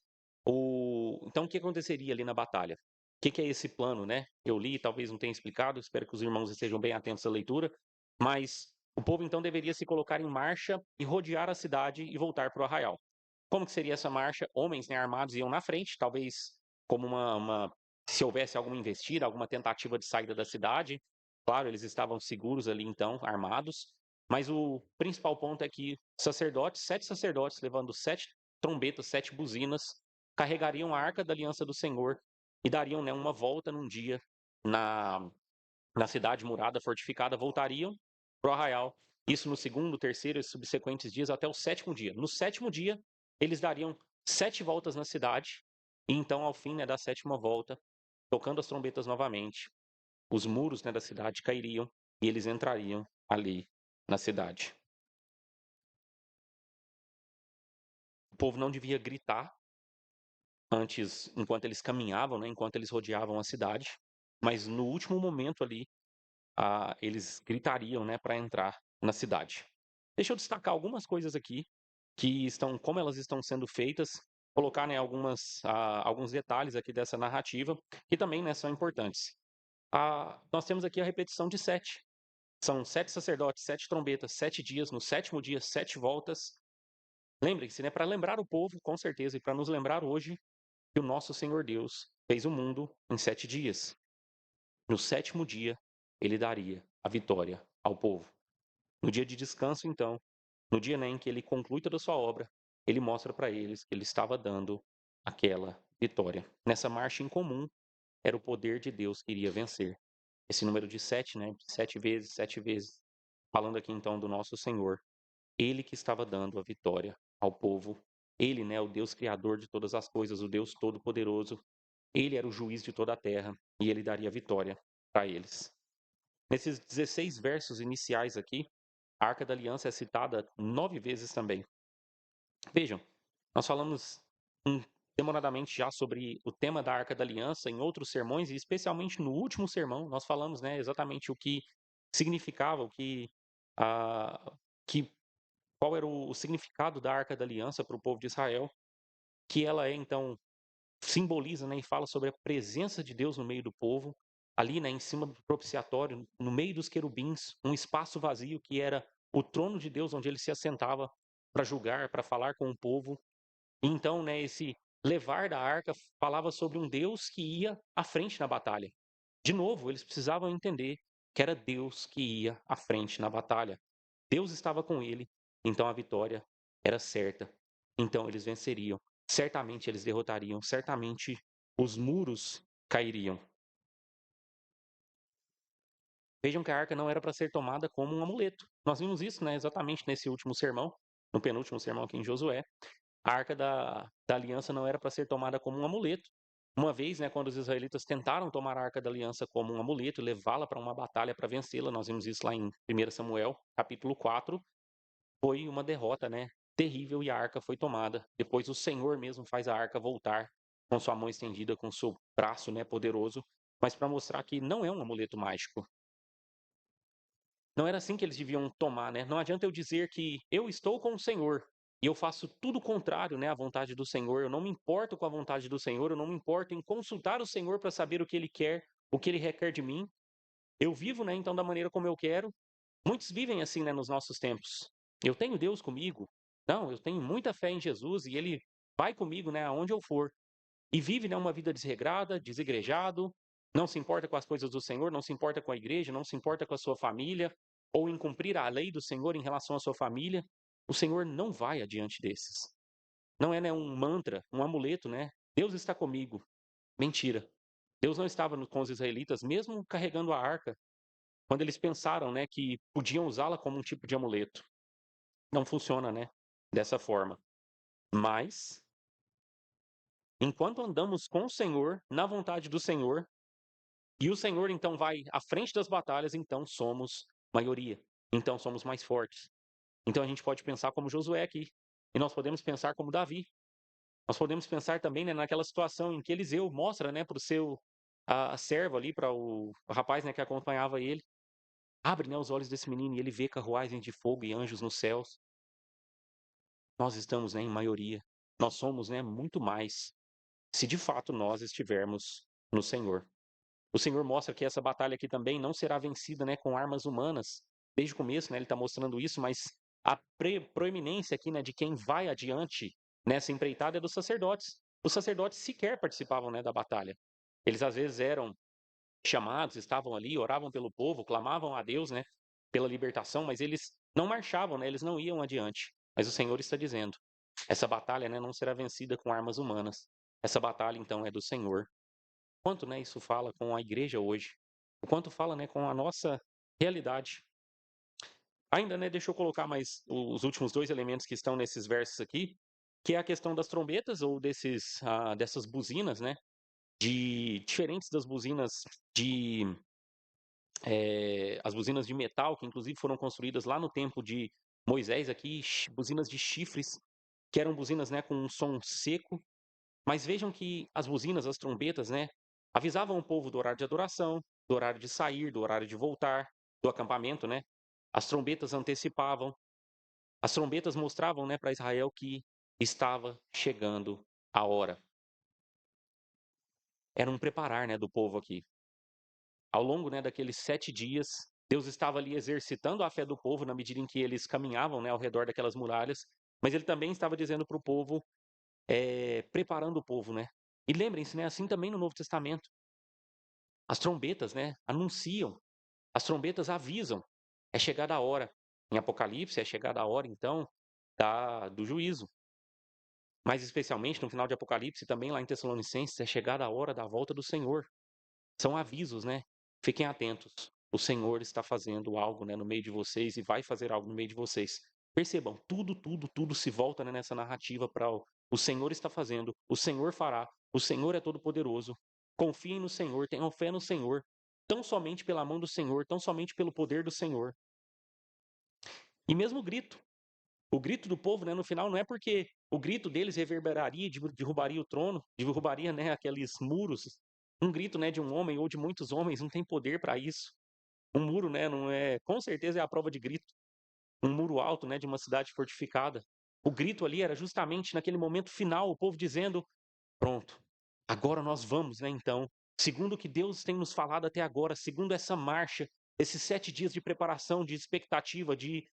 então o que aconteceria ali na batalha? O que é esse plano, né? Eu li, talvez não tenha explicado, espero que os irmãos estejam bem atentos à leitura, mas o povo então deveria se colocar em marcha e rodear a cidade e voltar para o arraial. Como que seria essa marcha? Homens, né, armados iam na frente, talvez como se houvesse alguma investida, alguma tentativa de saída da cidade. Claro, eles estavam seguros ali então, armados. Mas o principal ponto é que sacerdotes, 7 sacerdotes, levando 7 trombetas, 7 buzinas, carregariam a arca da aliança do Senhor e dariam, né, uma volta num dia na, na cidade murada, fortificada, voltariam para o arraial. Isso no segundo, terceiro e subsequentes dias até o sétimo dia. No sétimo dia, eles dariam 7 voltas na cidade, e então, ao fim, né, da sétima volta, tocando as trombetas novamente, os muros, né, da cidade cairiam e eles entrariam ali na cidade. O povo não devia gritar antes, enquanto eles caminhavam, né, enquanto eles rodeavam a cidade, mas no último momento ali, eles gritariam, né, para entrar na cidade. Deixa eu destacar algumas coisas aqui que estão, como elas estão sendo feitas, colocar, né, alguns detalhes aqui dessa narrativa que também, né, são importantes. Nós temos aqui a repetição de 7. São 7 sacerdotes, 7 trombetas, 7 dias, no sétimo dia, 7 voltas. Lembrem-se, né, para lembrar o povo, com certeza, e para nos lembrar hoje, que o nosso Senhor Deus fez o mundo em 7 dias. No sétimo dia, ele daria a vitória ao povo. No dia de descanso, então, no dia, né, em que ele conclui toda a sua obra, ele mostra para eles que ele estava dando aquela vitória. Nessa marcha em comum, era o poder de Deus que iria vencer. Esse número de 7, né, 7 vezes, 7 vezes, falando aqui então do nosso Senhor, ele que estava dando a vitória ao povo. Ele, né, o Deus criador de todas as coisas, o Deus todo-poderoso. Ele era o juiz de toda a terra e ele daria a vitória para eles. Nesses 16 versos iniciais aqui, a Arca da Aliança é citada 9 vezes também. Vejam, nós falamos demoradamente já sobre o tema da Arca da Aliança em outros sermões, e especialmente no último sermão, nós falamos, né, exatamente o que significava, ah, que, qual era o significado da Arca da Aliança para o povo de Israel, que ela é, então, simboliza, né, e fala sobre a presença de Deus no meio do povo, ali, né, em cima do propiciatório, no meio dos querubins, um espaço vazio que era o trono de Deus onde ele se assentava para julgar, para falar com o povo. E então, né, esse levar da arca falava sobre um Deus que ia à frente na batalha. De novo, eles precisavam entender que era Deus que ia à frente na batalha. Deus estava com ele, então a vitória era certa. Então eles venceriam. Certamente eles derrotariam, certamente os muros cairiam. Vejam que a arca não era para ser tomada como um amuleto. Nós vimos isso, né, exatamente nesse último sermão, no penúltimo sermão aqui em Josué. A arca da aliança não era para ser tomada como um amuleto. Uma vez, né, quando os israelitas tentaram tomar a arca da aliança como um amuleto e levá-la para uma batalha para vencê-la, nós vimos isso lá em 1 Samuel, capítulo 4, foi uma derrota, né, terrível, e a arca foi tomada. Depois o Senhor mesmo faz a arca voltar com sua mão estendida, com seu braço, né, poderoso, mas para mostrar que não é um amuleto mágico. Não era assim que eles deviam tomar, né? Não adianta eu dizer que eu estou com o Senhor e eu faço tudo o contrário, né, à vontade do Senhor. Eu não me importo com a vontade do Senhor, eu não me importo em consultar o Senhor para saber o que ele quer, o que ele requer de mim. Eu vivo, né, então da maneira como eu quero. Muitos vivem assim, né, nos nossos tempos. Eu tenho Deus comigo. Não, eu tenho muita fé em Jesus e ele vai comigo, né, aonde eu for. E vive, né, uma vida desregrada, desigrejado, não se importa com as coisas do Senhor, não se importa com a igreja, não se importa com a sua família, ou em cumprir a lei do Senhor em relação à sua família. O Senhor não vai adiante desses. Não é, né, um mantra, um amuleto, né? Deus está comigo. Mentira. Deus não estava com os israelitas, mesmo carregando a arca, quando eles pensaram, né, que podiam usá-la como um tipo de amuleto. Não funciona, né, dessa forma. Mas, enquanto andamos com o Senhor, na vontade do Senhor, e o Senhor então vai à frente das batalhas, então somos maioria. Então somos mais fortes. Então a gente pode pensar como Josué aqui. E nós podemos pensar como Davi. Nós podemos pensar também, né, naquela situação em que Eliseu mostra, né, para o seu servo ali, para o rapaz, né, que acompanhava ele. Abre, né, os olhos desse menino e ele vê carruagens de fogo e anjos nos céus. Nós estamos, né, em maioria. Nós somos, né, muito mais se de fato nós estivermos no Senhor. O Senhor mostra que essa batalha aqui também não será vencida, né, com armas humanas. Desde o começo, né, ele está mostrando isso, mas a proeminência aqui, né, de quem vai adiante nessa empreitada é dos sacerdotes. Os sacerdotes sequer participavam, né, da batalha. Eles às vezes eram chamados, estavam ali, oravam pelo povo, clamavam a Deus, né, pela libertação, mas eles não marchavam, né, eles não iam adiante. Mas o Senhor está dizendo: essa batalha, né, não será vencida com armas humanas. Essa batalha, então, é do Senhor. Quanto, né, isso fala com a igreja hoje? O quanto fala, né, com a nossa realidade? Ainda, né, deixa eu colocar mais os últimos dois elementos que estão nesses versos aqui, que é a questão das trombetas ou dessas buzinas, né, diferentes das buzinas as buzinas de metal, que inclusive foram construídas lá no tempo de Moisés aqui, buzinas de chifres, que eram buzinas, né, com um som seco. Mas vejam que as buzinas, as trombetas, né, avisavam o povo do horário de adoração, do horário de sair, do horário de voltar, do acampamento, né? As trombetas antecipavam, as trombetas mostravam, né, para Israel que estava chegando a hora. Era um preparar, né, do povo aqui. Ao longo, né, daqueles 7 dias, Deus estava ali exercitando a fé do povo na medida em que eles caminhavam, né, ao redor daquelas muralhas, mas ele também estava dizendo para o povo, preparando o povo, né? E lembrem-se, né, assim também no Novo Testamento. As trombetas, né, anunciam, as trombetas avisam. É chegada a hora. Em Apocalipse é chegada a hora, então, do juízo. Mas especialmente no final de Apocalipse, também lá em Tessalonicenses, é chegada a hora da volta do Senhor. São avisos, né? Fiquem atentos. O Senhor está fazendo algo, né, no meio de vocês e vai fazer algo no meio de vocês. Percebam, tudo se volta, né, nessa narrativa para o Senhor está fazendo, o Senhor fará, o Senhor é todo-poderoso. Confiem no Senhor, tenham fé no Senhor, tão somente pela mão do Senhor, tão somente pelo poder do Senhor. E mesmo o grito do povo, né, no final, não é porque o grito deles reverberaria, derrubaria o trono, derrubaria, né, aqueles muros. Um grito, né, de um homem ou de muitos homens não tem poder para isso. Um muro, né, não é, com certeza é a prova de grito. Um muro alto, né, de uma cidade fortificada. O grito ali era justamente naquele momento final, o povo dizendo: pronto, agora nós vamos, né, então. Segundo o que Deus tem nos falado até agora, segundo essa marcha, esses 7 dias de preparação, de expectativa, de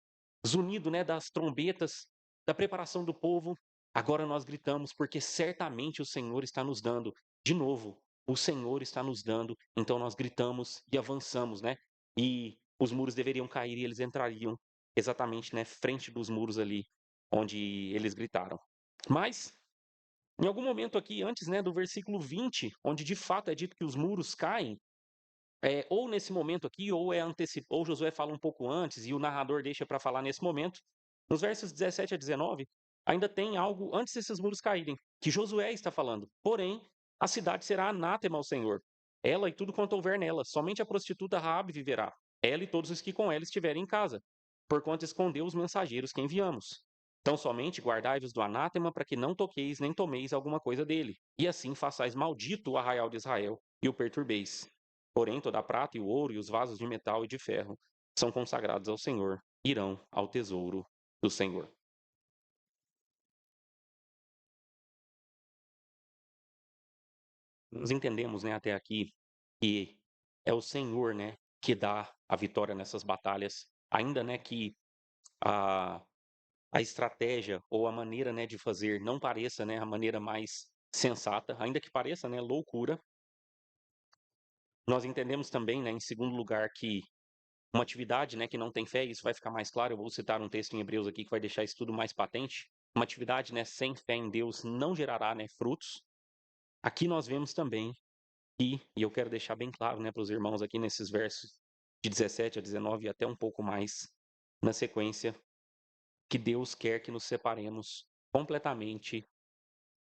zunido, né, das trombetas, da preparação do povo, agora nós gritamos, porque certamente o Senhor está nos dando. De novo, o Senhor está nos dando, então nós gritamos e avançamos, né? E os muros deveriam cair e eles entrariam exatamente, né, frente dos muros ali, onde eles gritaram. Mas em algum momento aqui, antes, né, do versículo 20, onde de fato é dito que os muros caem, ou nesse momento aqui, ou Josué fala um pouco antes e o narrador deixa para falar nesse momento. Nos versos 17 a 19, ainda tem algo antes desses muros caírem, que Josué está falando. Porém, a cidade será anátema ao Senhor, ela e tudo quanto houver nela, somente a prostituta Raabe viverá, ela e todos os que com ela estiverem em casa, porquanto escondeu os mensageiros que enviamos. Então somente guardai-vos do anátema para que não toqueis nem tomeis alguma coisa dele, e assim façais maldito o arraial de Israel e o perturbeis. Porém, toda a prata e o ouro e os vasos de metal e de ferro são consagrados ao Senhor irão ao tesouro do Senhor. Nós entendemos, né, até aqui que é o Senhor, né, que dá a vitória nessas batalhas, ainda, né, que a a estratégia ou a maneira, né, de fazer não pareça, né, a maneira mais sensata, ainda que pareça, né, loucura. Nós entendemos também, né, em segundo lugar, que uma atividade, né, que não tem fé, isso vai ficar mais claro, eu vou citar um texto em Hebreus aqui que vai deixar isso tudo mais patente. Uma atividade, né, sem fé em Deus não gerará, né, frutos. Aqui nós vemos também e eu quero deixar bem claro, né, para os irmãos aqui nesses versos de 17 a 19 e até um pouco mais na sequência, que Deus quer que nos separemos completamente,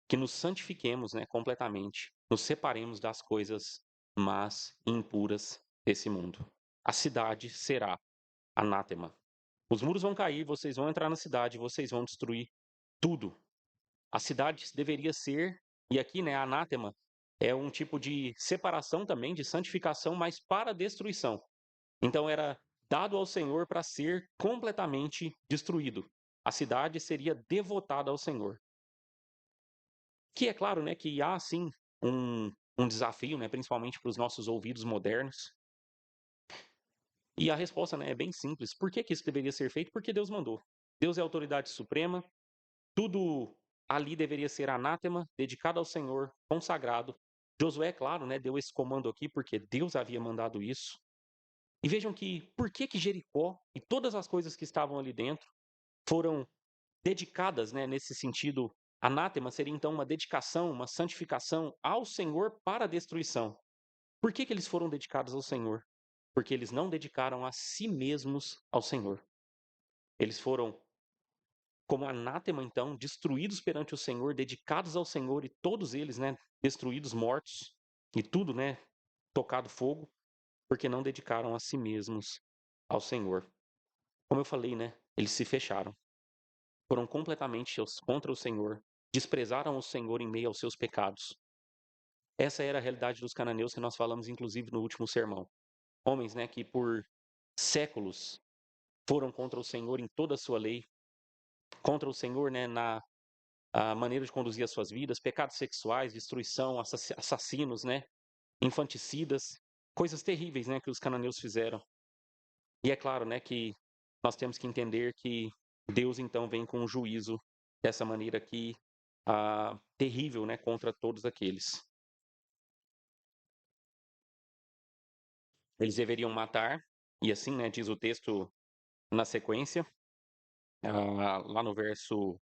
que nos santifiquemos, né, completamente, nos separemos das coisas más e impuras desse mundo. A cidade será anátema. Os muros vão cair, vocês vão entrar na cidade, vocês vão destruir tudo. A cidade deveria ser, e aqui, né, anátema é um tipo de separação também, de santificação, mas para destruição. Então era dado ao Senhor para ser completamente destruído. A cidade seria devotada ao Senhor. Que é claro, né, que há sim um desafio, né, principalmente para os nossos ouvidos modernos. E a resposta, né, é bem simples. Por que que isso deveria ser feito? Porque Deus mandou. Deus é a autoridade suprema, tudo ali deveria ser anátema, dedicado ao Senhor, consagrado. Josué, claro, né, deu esse comando aqui porque Deus havia mandado isso. E vejam que por que que Jericó e todas as coisas que estavam ali dentro foram dedicadas, né, nesse sentido. Anátema seria então uma dedicação, uma santificação ao Senhor para a destruição. Por que que eles foram dedicados ao Senhor? Porque eles não dedicaram a si mesmos ao Senhor. Eles foram como anátema, então, destruídos perante o Senhor, dedicados ao Senhor e todos eles, né, destruídos, mortos e tudo, né, tocado fogo, porque não dedicaram a si mesmos ao Senhor. Como eu falei, né, eles se fecharam. Foram completamente contra o Senhor, desprezaram o Senhor em meio aos seus pecados. Essa era a realidade dos cananeus que nós falamos, inclusive, no último sermão. Homens, né, que por séculos foram contra o Senhor em toda a sua lei, contra o Senhor, né, na a maneira de conduzir as suas vidas, pecados sexuais, destruição, assassinos, né, infanticidas, coisas terríveis, né, que os cananeus fizeram. E é claro, né, que nós temos que entender que Deus então vem com um juízo dessa maneira aqui terrível, né, contra todos aqueles. Eles deveriam matar, e assim, né, diz o texto na sequência, lá no verso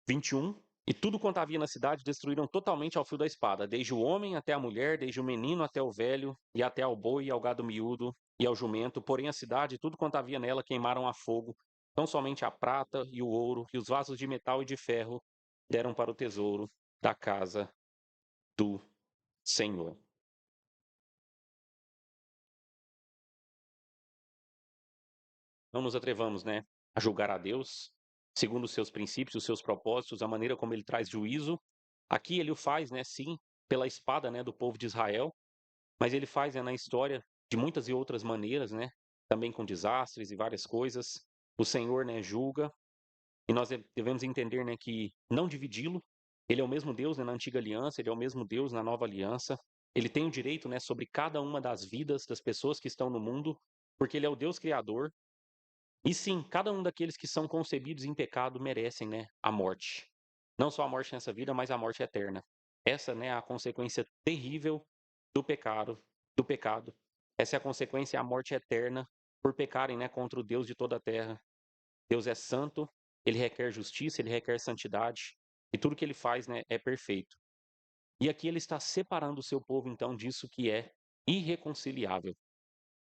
21. E tudo quanto havia na cidade destruíram totalmente ao fio da espada, desde o homem até a mulher, desde o menino até o velho, e até ao boi, e ao gado miúdo, e ao jumento. Porém a cidade e tudo quanto havia nela queimaram a fogo. Tão somente a prata e o ouro, e os vasos de metal e de ferro deram para o tesouro da casa do Senhor. Não nos atrevamos, né, a julgar a Deus segundo os seus princípios, os seus propósitos, a maneira como ele traz juízo. Aqui ele o faz, né, sim, pela espada, né, do povo de Israel, mas ele faz, né, na história de muitas e outras maneiras, né, também com desastres e várias coisas. O Senhor, né, julga, e nós devemos entender, né, que não dividi-lo. Ele é o mesmo Deus, né, na antiga aliança, ele é o mesmo Deus na nova aliança. Ele tem o direito, né, sobre cada uma das vidas das pessoas que estão no mundo, porque ele é o Deus criador. E sim, cada um daqueles que são concebidos em pecado merecem, né, a morte. Não só a morte nessa vida, mas a morte eterna. Essa, né, é a consequência terrível do pecado, do pecado. Essa é a consequência, a morte eterna por pecarem, né, contra o Deus de toda a terra. Deus é santo, ele requer justiça, ele requer santidade, e tudo que ele faz, né, é perfeito. E aqui ele está separando o seu povo então disso que é irreconciliável.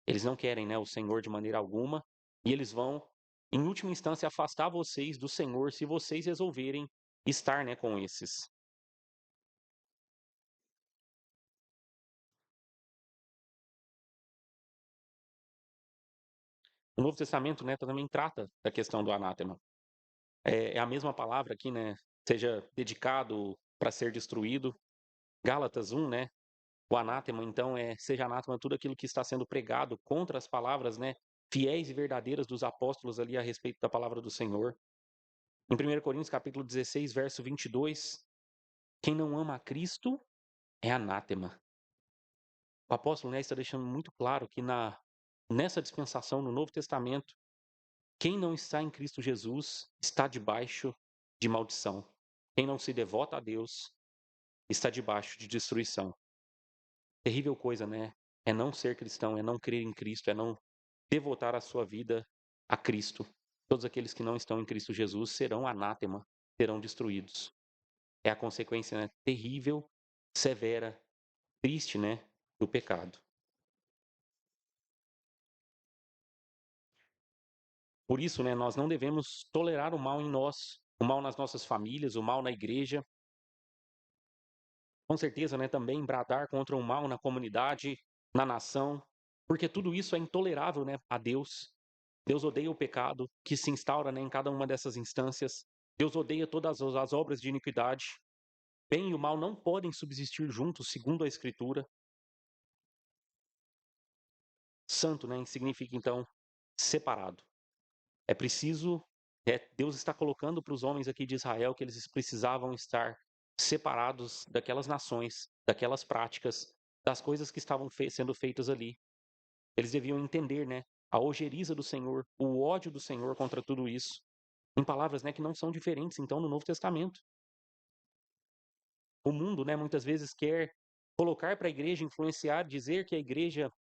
Eles não querem, né, o Senhor de maneira alguma, e eles vão, em última instância, afastar vocês do Senhor se vocês resolverem estar, né, com esses. O Novo Testamento, né, também trata da questão do anátema. É a mesma palavra aqui, né, seja dedicado para ser destruído. Gálatas 1, né, O anátema, então, seja anátema tudo aquilo que está sendo pregado contra as palavras, né, fiéis e verdadeiras dos apóstolos ali a respeito da palavra do Senhor. Em 1 Coríntios capítulo 16, verso 22, quem não ama a Cristo é anátema. O apóstolo, né, está deixando muito claro que nessa dispensação, no Novo Testamento, quem não está em Cristo Jesus está debaixo de maldição. Quem não se devota a Deus está debaixo de destruição. Terrível coisa, né? É não ser cristão, é não crer em Cristo, é não devotar a sua vida a Cristo. Todos aqueles que não estão em Cristo Jesus serão anátema, serão destruídos. É a consequência, né, terrível, severa, triste, né, do pecado. Por isso, né, nós não devemos tolerar o mal em nós, o mal nas nossas famílias, o mal na igreja. Com certeza, né, também bradar contra o mal na comunidade, na nação, porque tudo isso é intolerável, né, a Deus. Deus odeia o pecado que se instaura, né, em cada uma dessas instâncias. Deus odeia todas as obras de iniquidade. Bem e o mal não podem subsistir juntos, segundo a Escritura. Santo, né, significa então separado. É preciso, Deus está colocando para os homens aqui de Israel que eles precisavam estar separados daquelas nações, daquelas práticas, das coisas que estavam sendo feitas ali. Eles deviam entender, né, a ojeriza do Senhor, o ódio do Senhor contra tudo isso. Em palavras, né, que não são diferentes, então, no Novo Testamento. O mundo, né, muitas vezes quer colocar para a igreja, influenciar, dizer que a igreja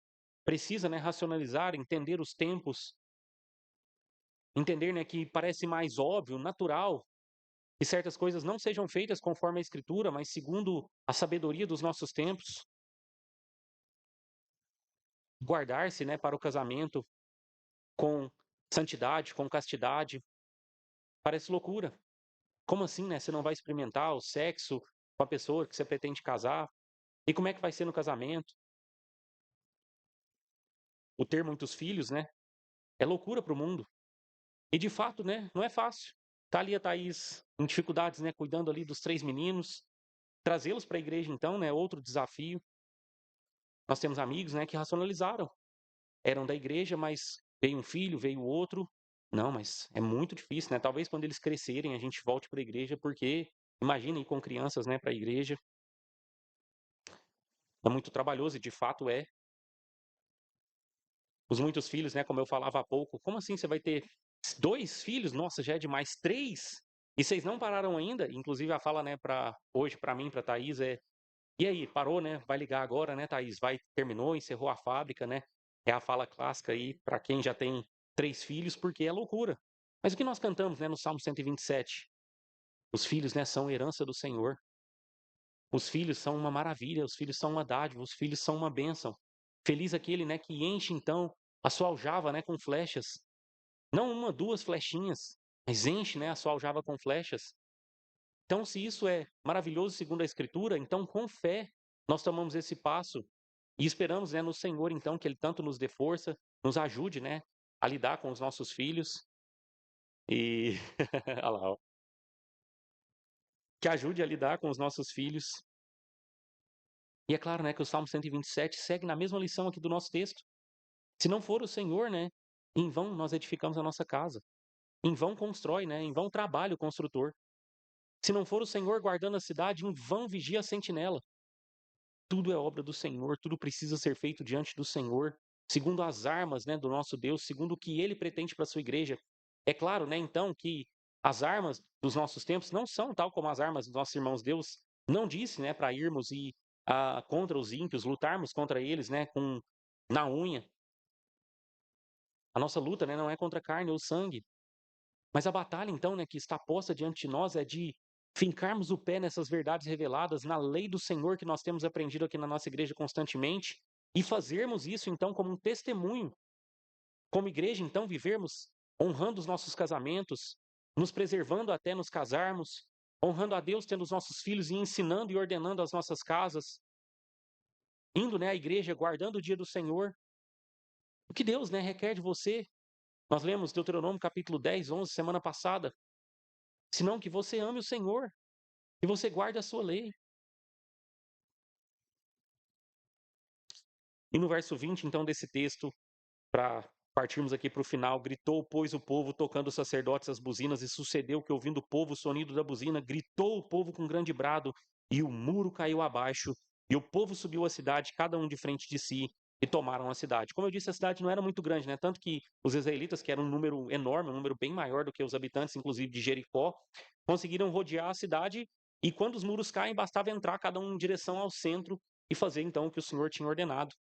precisa, né, racionalizar, entender os tempos, entender, né, que parece mais óbvio, natural, que certas coisas não sejam feitas conforme a Escritura, mas segundo a sabedoria dos nossos tempos. Guardar-se, né, para o casamento com santidade, com castidade, parece loucura. Como assim, né? Você não vai experimentar o sexo com a pessoa que você pretende casar? E como é que vai ser no casamento? O ter muitos filhos, né? É loucura para o mundo. E de fato, né? Não é fácil. Tá ali a Thaís em dificuldades, né? Cuidando ali dos 3 meninos. Trazê-los para a igreja, então, né? Outro desafio. Nós temos amigos, né? Que racionalizaram. Eram da igreja, mas veio um filho, veio outro. Não, mas é muito difícil, né? Talvez quando eles crescerem a gente volte para a igreja, porque imagina ir com crianças, né? Para a igreja. É muito trabalhoso e de fato é. Os muitos filhos, né, como eu falava há pouco, como assim você vai ter 2 filhos? Nossa, já é demais. 3? E vocês não pararam ainda? Inclusive a fala, né, para hoje, para mim, para Thaís, e aí, parou, né? Vai ligar agora, né, Thaís? Terminou, encerrou a fábrica, né? É a fala clássica aí para quem já tem 3 filhos, porque é loucura. Mas o que nós cantamos, né, no Salmo 127? Os filhos, né, são herança do Senhor. Os filhos são uma maravilha, os filhos são uma dádiva, os filhos são uma bênção. Feliz aquele, né, que enche então a sua aljava, né, com flechas. Não uma, 2 flechinhas, mas enche, né, a sua aljava com flechas. Então, se isso é maravilhoso segundo a Escritura, então com fé nós tomamos esse passo e esperamos, né, no Senhor, então, que Ele tanto nos dê força, nos ajude, né, a lidar com os nossos filhos e, olha lá, ó, que ajude a lidar com os nossos filhos. E é claro, né, que o Salmo 127 segue na mesma lição aqui do nosso texto. Se não for o Senhor, né, em vão nós edificamos a nossa casa. Em vão constrói, né, em vão trabalha o construtor. Se não for o Senhor guardando a cidade, em vão vigia a sentinela. Tudo é obra do Senhor, tudo precisa ser feito diante do Senhor, segundo as armas, né, do nosso Deus, segundo o que Ele pretende para a sua igreja. É claro, né, então, que as armas dos nossos tempos não são tal como as armas dos nossos irmãos. Deus não disse, né, para irmos contra os ímpios, lutarmos contra eles, né, na unha. A nossa luta, né, não é contra a carne ou sangue, mas a batalha, então, né, que está posta diante de nós é de fincarmos o pé nessas verdades reveladas na lei do Senhor que nós temos aprendido aqui na nossa igreja constantemente e fazermos isso, então, como um testemunho. Como igreja, então, vivermos honrando os nossos casamentos, nos preservando até nos casarmos, honrando a Deus tendo os nossos filhos e ensinando e ordenando as nossas casas, indo, né, à igreja, guardando o dia do Senhor. O que Deus, né, requer de você. Nós lemos Deuteronômio capítulo 10, 11, semana passada. Senão que você ame o Senhor e você guarde a sua lei. E no verso 20, então, desse texto, para partirmos aqui para o final, gritou, pois, o povo, tocando os sacerdotes as buzinas, e sucedeu que, ouvindo o povo o sonido da buzina, gritou o povo com grande brado, e o muro caiu abaixo, e o povo subiu à cidade, cada um de frente de si, e tomaram a cidade. Como eu disse, a cidade não era muito grande, né? Tanto que os israelitas, que eram um número enorme, um número bem maior do que os habitantes, inclusive de Jericó, conseguiram rodear a cidade, e quando os muros caem, bastava entrar cada um em direção ao centro e fazer então o que o Senhor tinha ordenado,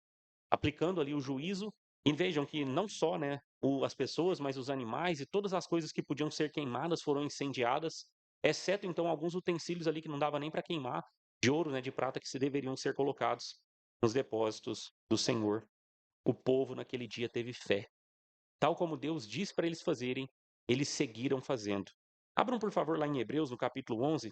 aplicando ali o juízo. E vejam que não só, né, as pessoas, mas os animais e todas as coisas que podiam ser queimadas foram incendiadas, exceto então alguns utensílios ali que não dava nem para queimar, de ouro, né, de prata, que se deveriam ser colocados nos depósitos do Senhor. O povo naquele dia teve fé. Tal como Deus disse para eles fazerem, eles seguiram fazendo. Abram, por favor, lá em Hebreus, no capítulo 11.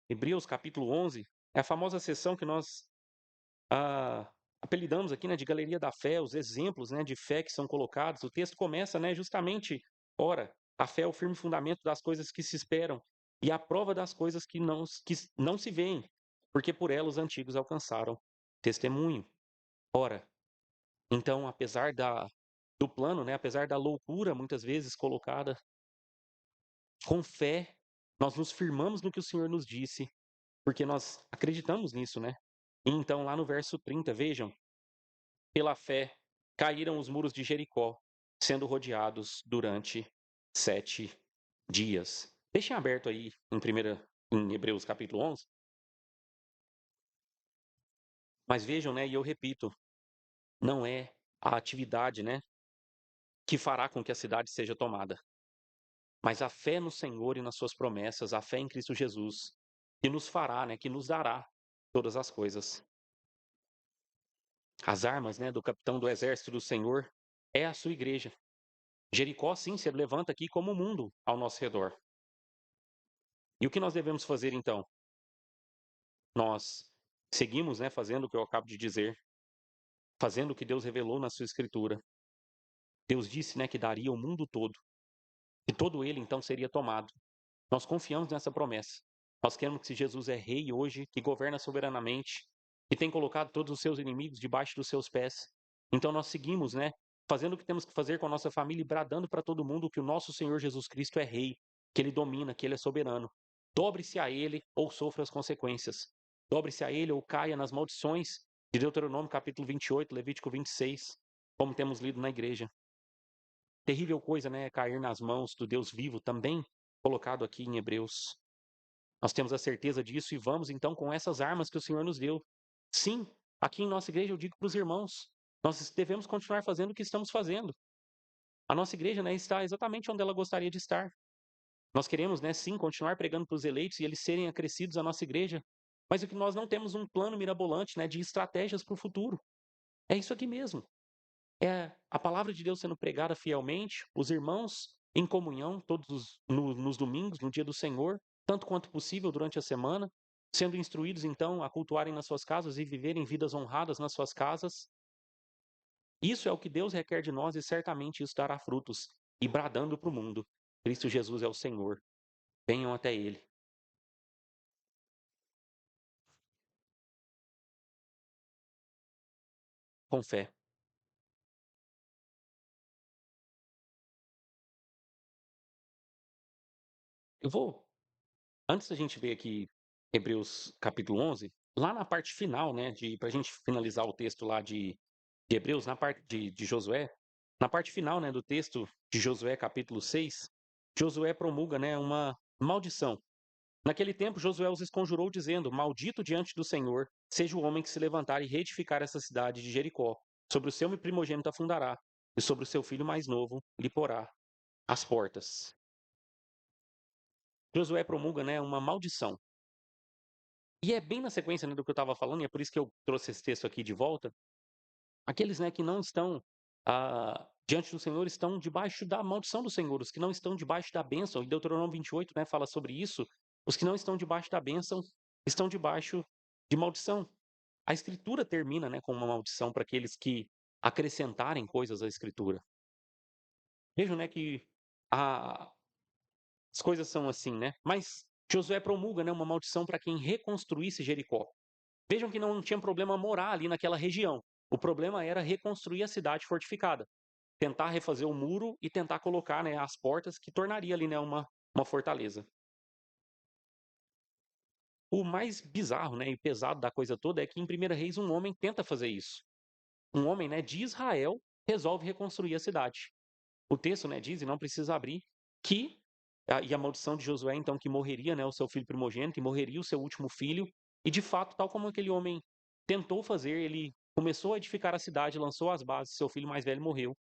Hebreus, capítulo 11, é a famosa sessão que nós ah, apelidamos aqui, né, de Galeria da Fé, os exemplos, né, de fé que são colocados. O texto começa, né, justamente, ora, a fé é o firme fundamento das coisas que se esperam e a prova das coisas que não se veem, porque por ela os antigos alcançaram testemunho. Ora, então, apesar do plano, né, apesar da loucura muitas vezes colocada, com fé, nós nos firmamos no que o Senhor nos disse, porque nós acreditamos nisso, né? E então, lá no verso 30, vejam, pela fé, caíram os muros de Jericó, sendo rodeados durante 7 dias. Deixem aberto aí em Hebreus capítulo 11. Mas vejam, né, e eu repito, não é a atividade, né, que fará com que a cidade seja tomada, mas a fé no Senhor e nas suas promessas, a fé em Cristo Jesus, que nos fará, né, que nos dará todas as coisas. As armas, né, do capitão do exército do Senhor é a sua igreja. Jericó, sim, se levanta aqui como o mundo ao nosso redor. E o que nós devemos fazer então? Nós seguimos, né, fazendo o que eu acabo de dizer, fazendo o que Deus revelou na sua escritura. Deus disse, né, que daria o mundo todo, e todo ele então seria tomado. Nós confiamos nessa promessa. Nós queremos que Jesus é rei hoje, que governa soberanamente, que tem colocado todos os seus inimigos debaixo dos seus pés. Então nós seguimos, né, fazendo o que temos que fazer com a nossa família e bradando para todo mundo que o nosso Senhor Jesus Cristo é rei, que ele domina, que ele é soberano. Dobre-se a ele ou sofra as consequências. Dobre-se a ele ou caia nas maldições de Deuteronômio capítulo 28, Levítico 26, como temos lido na igreja. Terrível coisa, né, cair nas mãos do Deus vivo, também colocado aqui em Hebreus. Nós temos a certeza disso e vamos então com essas armas que o Senhor nos deu. Sim, aqui em nossa igreja eu digo para os irmãos, nós devemos continuar fazendo o que estamos fazendo. A nossa igreja, né, está exatamente onde ela gostaria de estar. Nós queremos, né, sim, continuar pregando para os eleitos e eles serem acrescidos à nossa igreja. Mas o que nós não temos um plano mirabolante, né, de estratégias para o futuro. É isso aqui mesmo. É a palavra de Deus sendo pregada fielmente, os irmãos em comunhão nos domingos, no dia do Senhor, tanto quanto possível durante a semana, sendo instruídos então a cultuarem nas suas casas e viverem vidas honradas nas suas casas. Isso é o que Deus requer de nós e certamente isso dará frutos. E bradando para o mundo, Cristo Jesus é o Senhor. Venham até Ele. Com fé. Eu vou, antes da gente ver aqui Hebreus capítulo 11, lá na parte final, né, para a gente finalizar o texto lá de Hebreus, na parte de Josué, na parte final, né, do texto de Josué capítulo 6, Josué promulga, né, uma maldição. Naquele tempo, Josué os esconjurou, dizendo: Maldito diante do Senhor seja o homem que se levantar e reedificar essa cidade de Jericó. Sobre o seu primogênito afundará, e sobre o seu filho mais novo lhe porá as portas. Josué promulga, né, uma maldição. E é bem na sequência, né, do que eu estava falando, e é por isso que eu trouxe esse texto aqui de volta. Aqueles, né, que não estão diante do Senhor estão debaixo da maldição do Senhor. Os que não estão debaixo da bênção, e Deuteronômio 28, né, fala sobre isso. Os que não estão debaixo da bênção estão debaixo de maldição. A Escritura termina, né, com uma maldição para aqueles que acrescentarem coisas à Escritura. Vejam, né, que a- as coisas são assim, né? Mas Josué promulga, né, uma maldição para quem reconstruísse Jericó. Vejam que não tinha problema morar ali naquela região. O problema era reconstruir a cidade fortificada, tentar refazer o muro e tentar colocar, né, as portas que tornaria ali, né, uma fortaleza. O mais bizarro, né, e pesado da coisa toda é que em 1 Reis um homem tenta fazer isso. Um homem, né, de Israel resolve reconstruir a cidade. O texto, né, diz, e não precisa abrir, que e a maldição de Josué, então, que morreria, né, o seu filho primogênito, que morreria o seu último filho, e de fato, tal como aquele homem tentou fazer, ele começou a edificar a cidade, lançou as bases, seu filho mais velho morreu.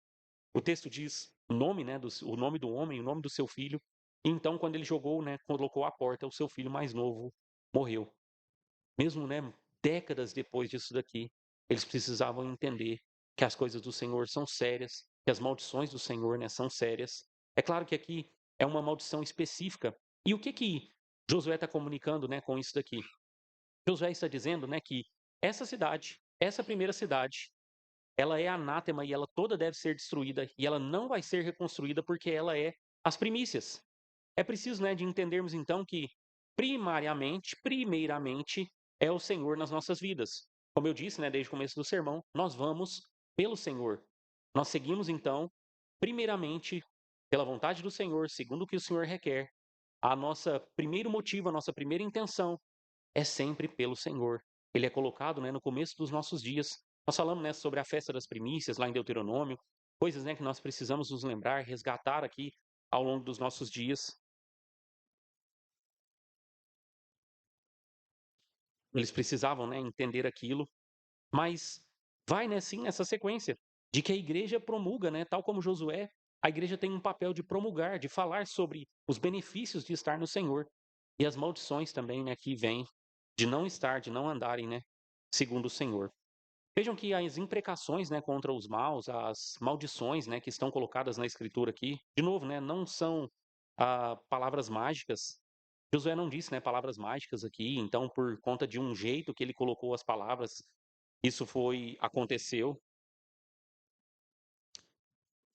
O texto diz o nome, né, o nome do homem, o nome do seu filho, e então, quando ele jogou, né, colocou a porta, o seu filho mais novo morreu. Mesmo, né, décadas depois disso daqui, eles precisavam entender que as coisas do Senhor são sérias, que as maldições do Senhor, né, são sérias. É claro que aqui é uma maldição específica. E o que Josué está comunicando, né, com isso daqui? Josué está dizendo, né, que essa cidade, essa primeira cidade, ela é anátema e ela toda deve ser destruída e ela não vai ser reconstruída porque ela é as primícias. É preciso, né, de entendermos então que primeiramente, é o Senhor nas nossas vidas. Como eu disse, né, desde o começo do sermão, nós vamos pelo Senhor. Nós seguimos então, primeiramente, pela vontade do Senhor, segundo o que o Senhor requer. A nossa primeiro motivo, a nossa primeira intenção é sempre pelo Senhor. Ele é colocado, né, no começo dos nossos dias. Nós falamos, né, sobre a festa das primícias lá em Deuteronômio, coisas, né, que nós precisamos nos lembrar, resgatar aqui ao longo dos nossos dias. Eles precisavam, né, entender aquilo, mas vai, né, sim, nessa sequência de que a igreja promulga, né, tal como Josué, a igreja tem um papel de promulgar, de falar sobre os benefícios de estar no Senhor e as maldições também, né, que vêm de não estar, de não andarem, né, segundo o Senhor. Vejam que as imprecações, né, contra os maus, as maldições, né, que estão colocadas na escritura aqui, de novo, né, não são palavras mágicas. Josué não disse, né, palavras mágicas aqui, então por conta de um jeito que ele colocou as palavras, isso aconteceu.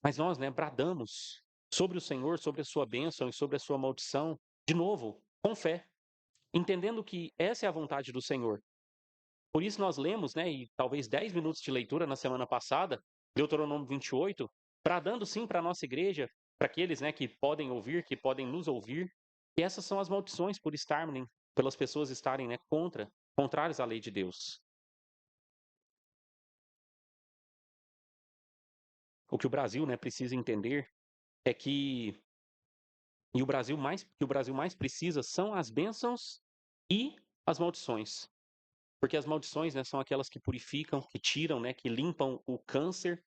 Mas nós, né, bradamos sobre o Senhor, sobre a sua bênção e sobre a sua maldição, de novo, com fé, entendendo que essa é a vontade do Senhor. Por isso nós lemos, né, e talvez 10 minutos de leitura na semana passada, Deuteronômio 28, bradando sim para a nossa igreja, para aqueles, né, que podem ouvir, que podem nos ouvir, que essas são as maldições por estarem, pelas pessoas estarem, né, contrárias à lei de Deus. O que o Brasil, né, precisa entender é que que o Brasil mais precisa são as bênçãos e as maldições. Porque as maldições, né, são aquelas que purificam, que tiram, né, que limpam o câncer,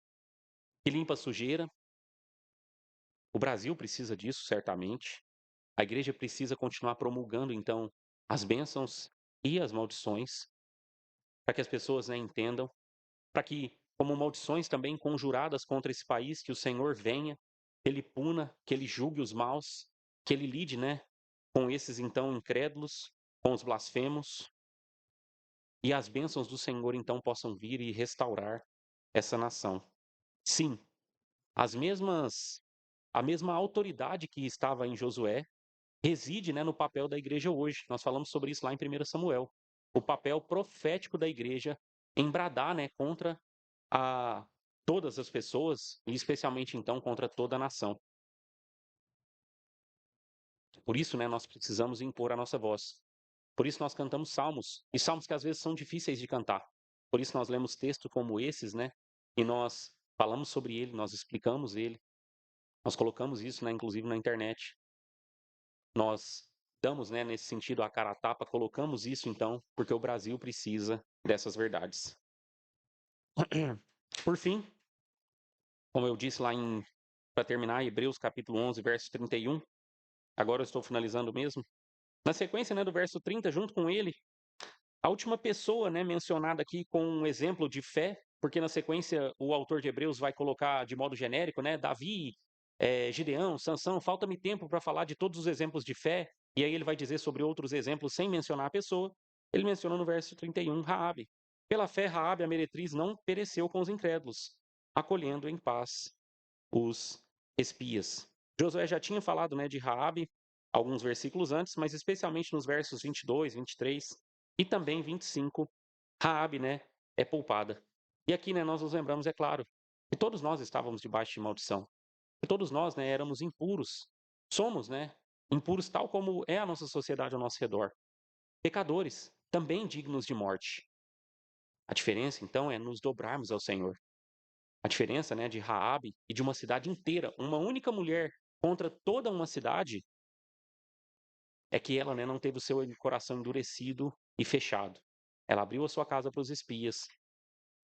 que limpa a sujeira. O Brasil precisa disso, certamente. A igreja precisa continuar promulgando, então, as bênçãos e as maldições, para que as pessoas, né, entendam, para que, como maldições também conjuradas contra esse país, que o Senhor venha, que Ele puna, que Ele julgue os maus, que Ele lide, né, com esses, então, incrédulos, com os blasfemos, e as bênçãos do Senhor, então, possam vir e restaurar essa nação. Sim, as mesmas, a mesma autoridade que estava em Josué reside, né, no papel da igreja hoje. Nós falamos sobre isso lá em 1 Samuel. O papel profético da igreja em bradar, né, contra a todas as pessoas, e especialmente então contra toda a nação. Por isso, né, nós precisamos impor a nossa voz. Por isso nós cantamos salmos, e salmos que às vezes são difíceis de cantar. Por isso nós lemos textos como esses, né, e nós falamos sobre ele, nós explicamos ele, nós colocamos isso, né, inclusive na internet. Nós damos, né, nesse sentido, a cara a tapa, colocamos isso então, porque o Brasil precisa dessas verdades. Por fim, como eu disse lá para terminar, Hebreus capítulo 11, verso 31, agora eu estou finalizando mesmo. Na sequência, né, do verso 30, junto com ele, a última pessoa, né, mencionada aqui com um exemplo de fé, porque na sequência o autor de Hebreus vai colocar de modo genérico, né, Davi, Gideão, Sansão, falta-me tempo para falar de todos os exemplos de fé, e aí ele vai dizer sobre outros exemplos sem mencionar a pessoa. Ele menciona no verso 31, Raabe. Pela fé, Raabe, a meretriz, não pereceu com os incrédulos, acolhendo em paz os espias. Josué já tinha falado, né, de Raabe alguns versículos antes, mas especialmente nos versos 22, 23 e também 25, Raabe, né, é poupada. E aqui, né, nós nos lembramos, é claro, que todos nós estávamos debaixo de maldição. Que todos nós, né, éramos impuros. Somos, né, impuros tal como é a nossa sociedade ao nosso redor. Pecadores, também dignos de morte. A diferença, então, é nos dobrarmos ao Senhor. A diferença, né, de Raabe e de uma cidade inteira, uma única mulher contra toda uma cidade, é que ela, né, não teve o seu coração endurecido e fechado. Ela abriu a sua casa para os espias.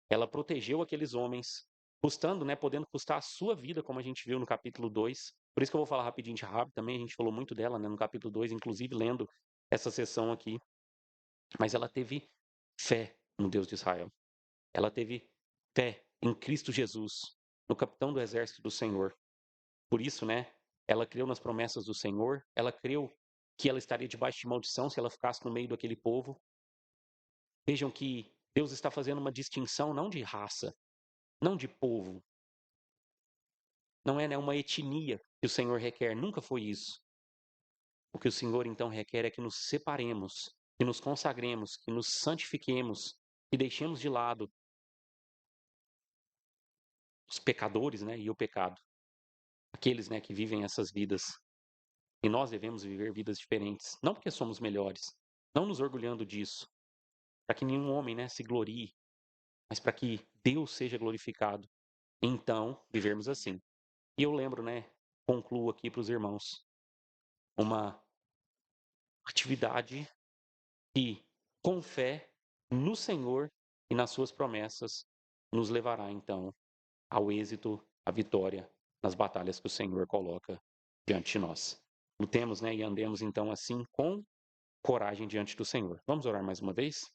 Ela protegeu aqueles homens, custando, né, podendo custar a sua vida, como a gente viu no capítulo 2. Por isso que eu vou falar rapidinho de Raabe também, a gente falou muito dela, né, no capítulo 2, inclusive lendo essa sessão aqui. Mas ela teve fé no Deus de Israel. Ela teve fé em Cristo Jesus, no capitão do exército do Senhor. Por isso, né, ela creu nas promessas do Senhor, ela creu que ela estaria debaixo de maldição se ela ficasse no meio daquele povo. Vejam que Deus está fazendo uma distinção não de raça, não de povo, não é, né, uma etnia que o Senhor requer, nunca foi isso. O que o Senhor então requer é que nos separemos, que nos consagremos, que nos santifiquemos, que deixemos de lado os pecadores, né, e o pecado. Aqueles, né, que vivem essas vidas. E nós devemos viver vidas diferentes, não porque somos melhores, não nos orgulhando disso, para que nenhum homem, né, se glorie, mas para que Deus seja glorificado. Então, vivermos assim. E eu lembro, né, concluo aqui para os irmãos, uma atividade que, com fé no Senhor e nas suas promessas, nos levará, então, ao êxito, à vitória nas batalhas que o Senhor coloca diante de nós. Lutemos, né, e andemos, então, assim, com coragem diante do Senhor. Vamos orar mais uma vez?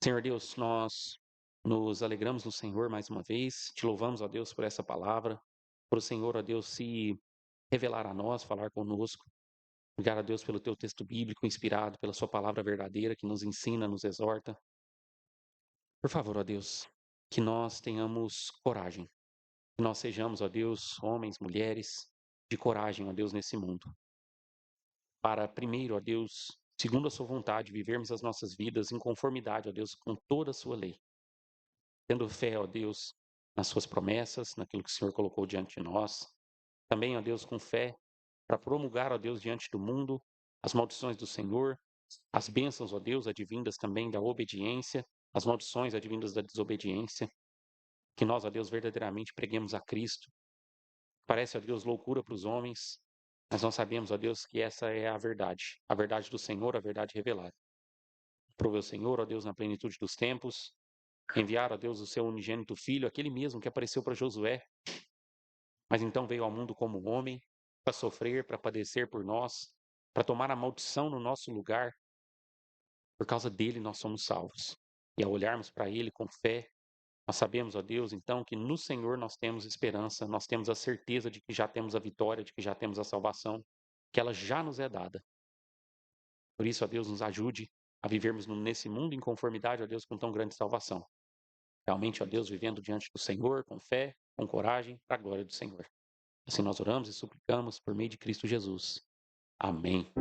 Senhor Deus, nós nos alegramos no Senhor mais uma vez, te louvamos, ó Deus, por essa palavra, por o Senhor, ó Deus, se revelar a nós, falar conosco. Obrigado a Deus pelo teu texto bíblico inspirado, pela sua palavra verdadeira que nos ensina, nos exorta. Por favor, ó Deus, que nós tenhamos coragem, que nós sejamos, ó Deus, homens, mulheres de coragem, ó Deus, nesse mundo. Para primeiro, ó Deus, segundo a sua vontade, vivermos as nossas vidas em conformidade, ó Deus, com toda a sua lei. Tendo fé, ó Deus, nas suas promessas, naquilo que o Senhor colocou diante de nós. Também, ó Deus, com fé para promulgar, ó Deus, diante do mundo as maldições do Senhor, as bênçãos, ó Deus, advindas também da obediência, as maldições advindas da desobediência. Que nós, ó Deus, verdadeiramente preguemos a Cristo. Parece, ó Deus, loucura para os homens, mas nós sabemos, ó Deus, que essa é a verdade do Senhor, a verdade revelada. Prove o Senhor, ó Deus, na plenitude dos tempos, enviar, ó Deus, o seu unigênito Filho, aquele mesmo que apareceu para Josué, mas então veio ao mundo como homem, para sofrer, para padecer por nós, para tomar a maldição no nosso lugar. Por causa dele nós somos salvos. E ao olharmos para ele com fé, nós sabemos, ó Deus, então, que no Senhor nós temos esperança, nós temos a certeza de que já temos a vitória, de que já temos a salvação, que ela já nos é dada. Por isso, ó Deus, nos ajude a vivermos nesse mundo em conformidade, ó Deus, com tão grande salvação. Realmente, ó Deus, vivendo diante do Senhor, com fé, com coragem, para a glória do Senhor. Assim nós oramos e suplicamos por meio de Cristo Jesus. Amém.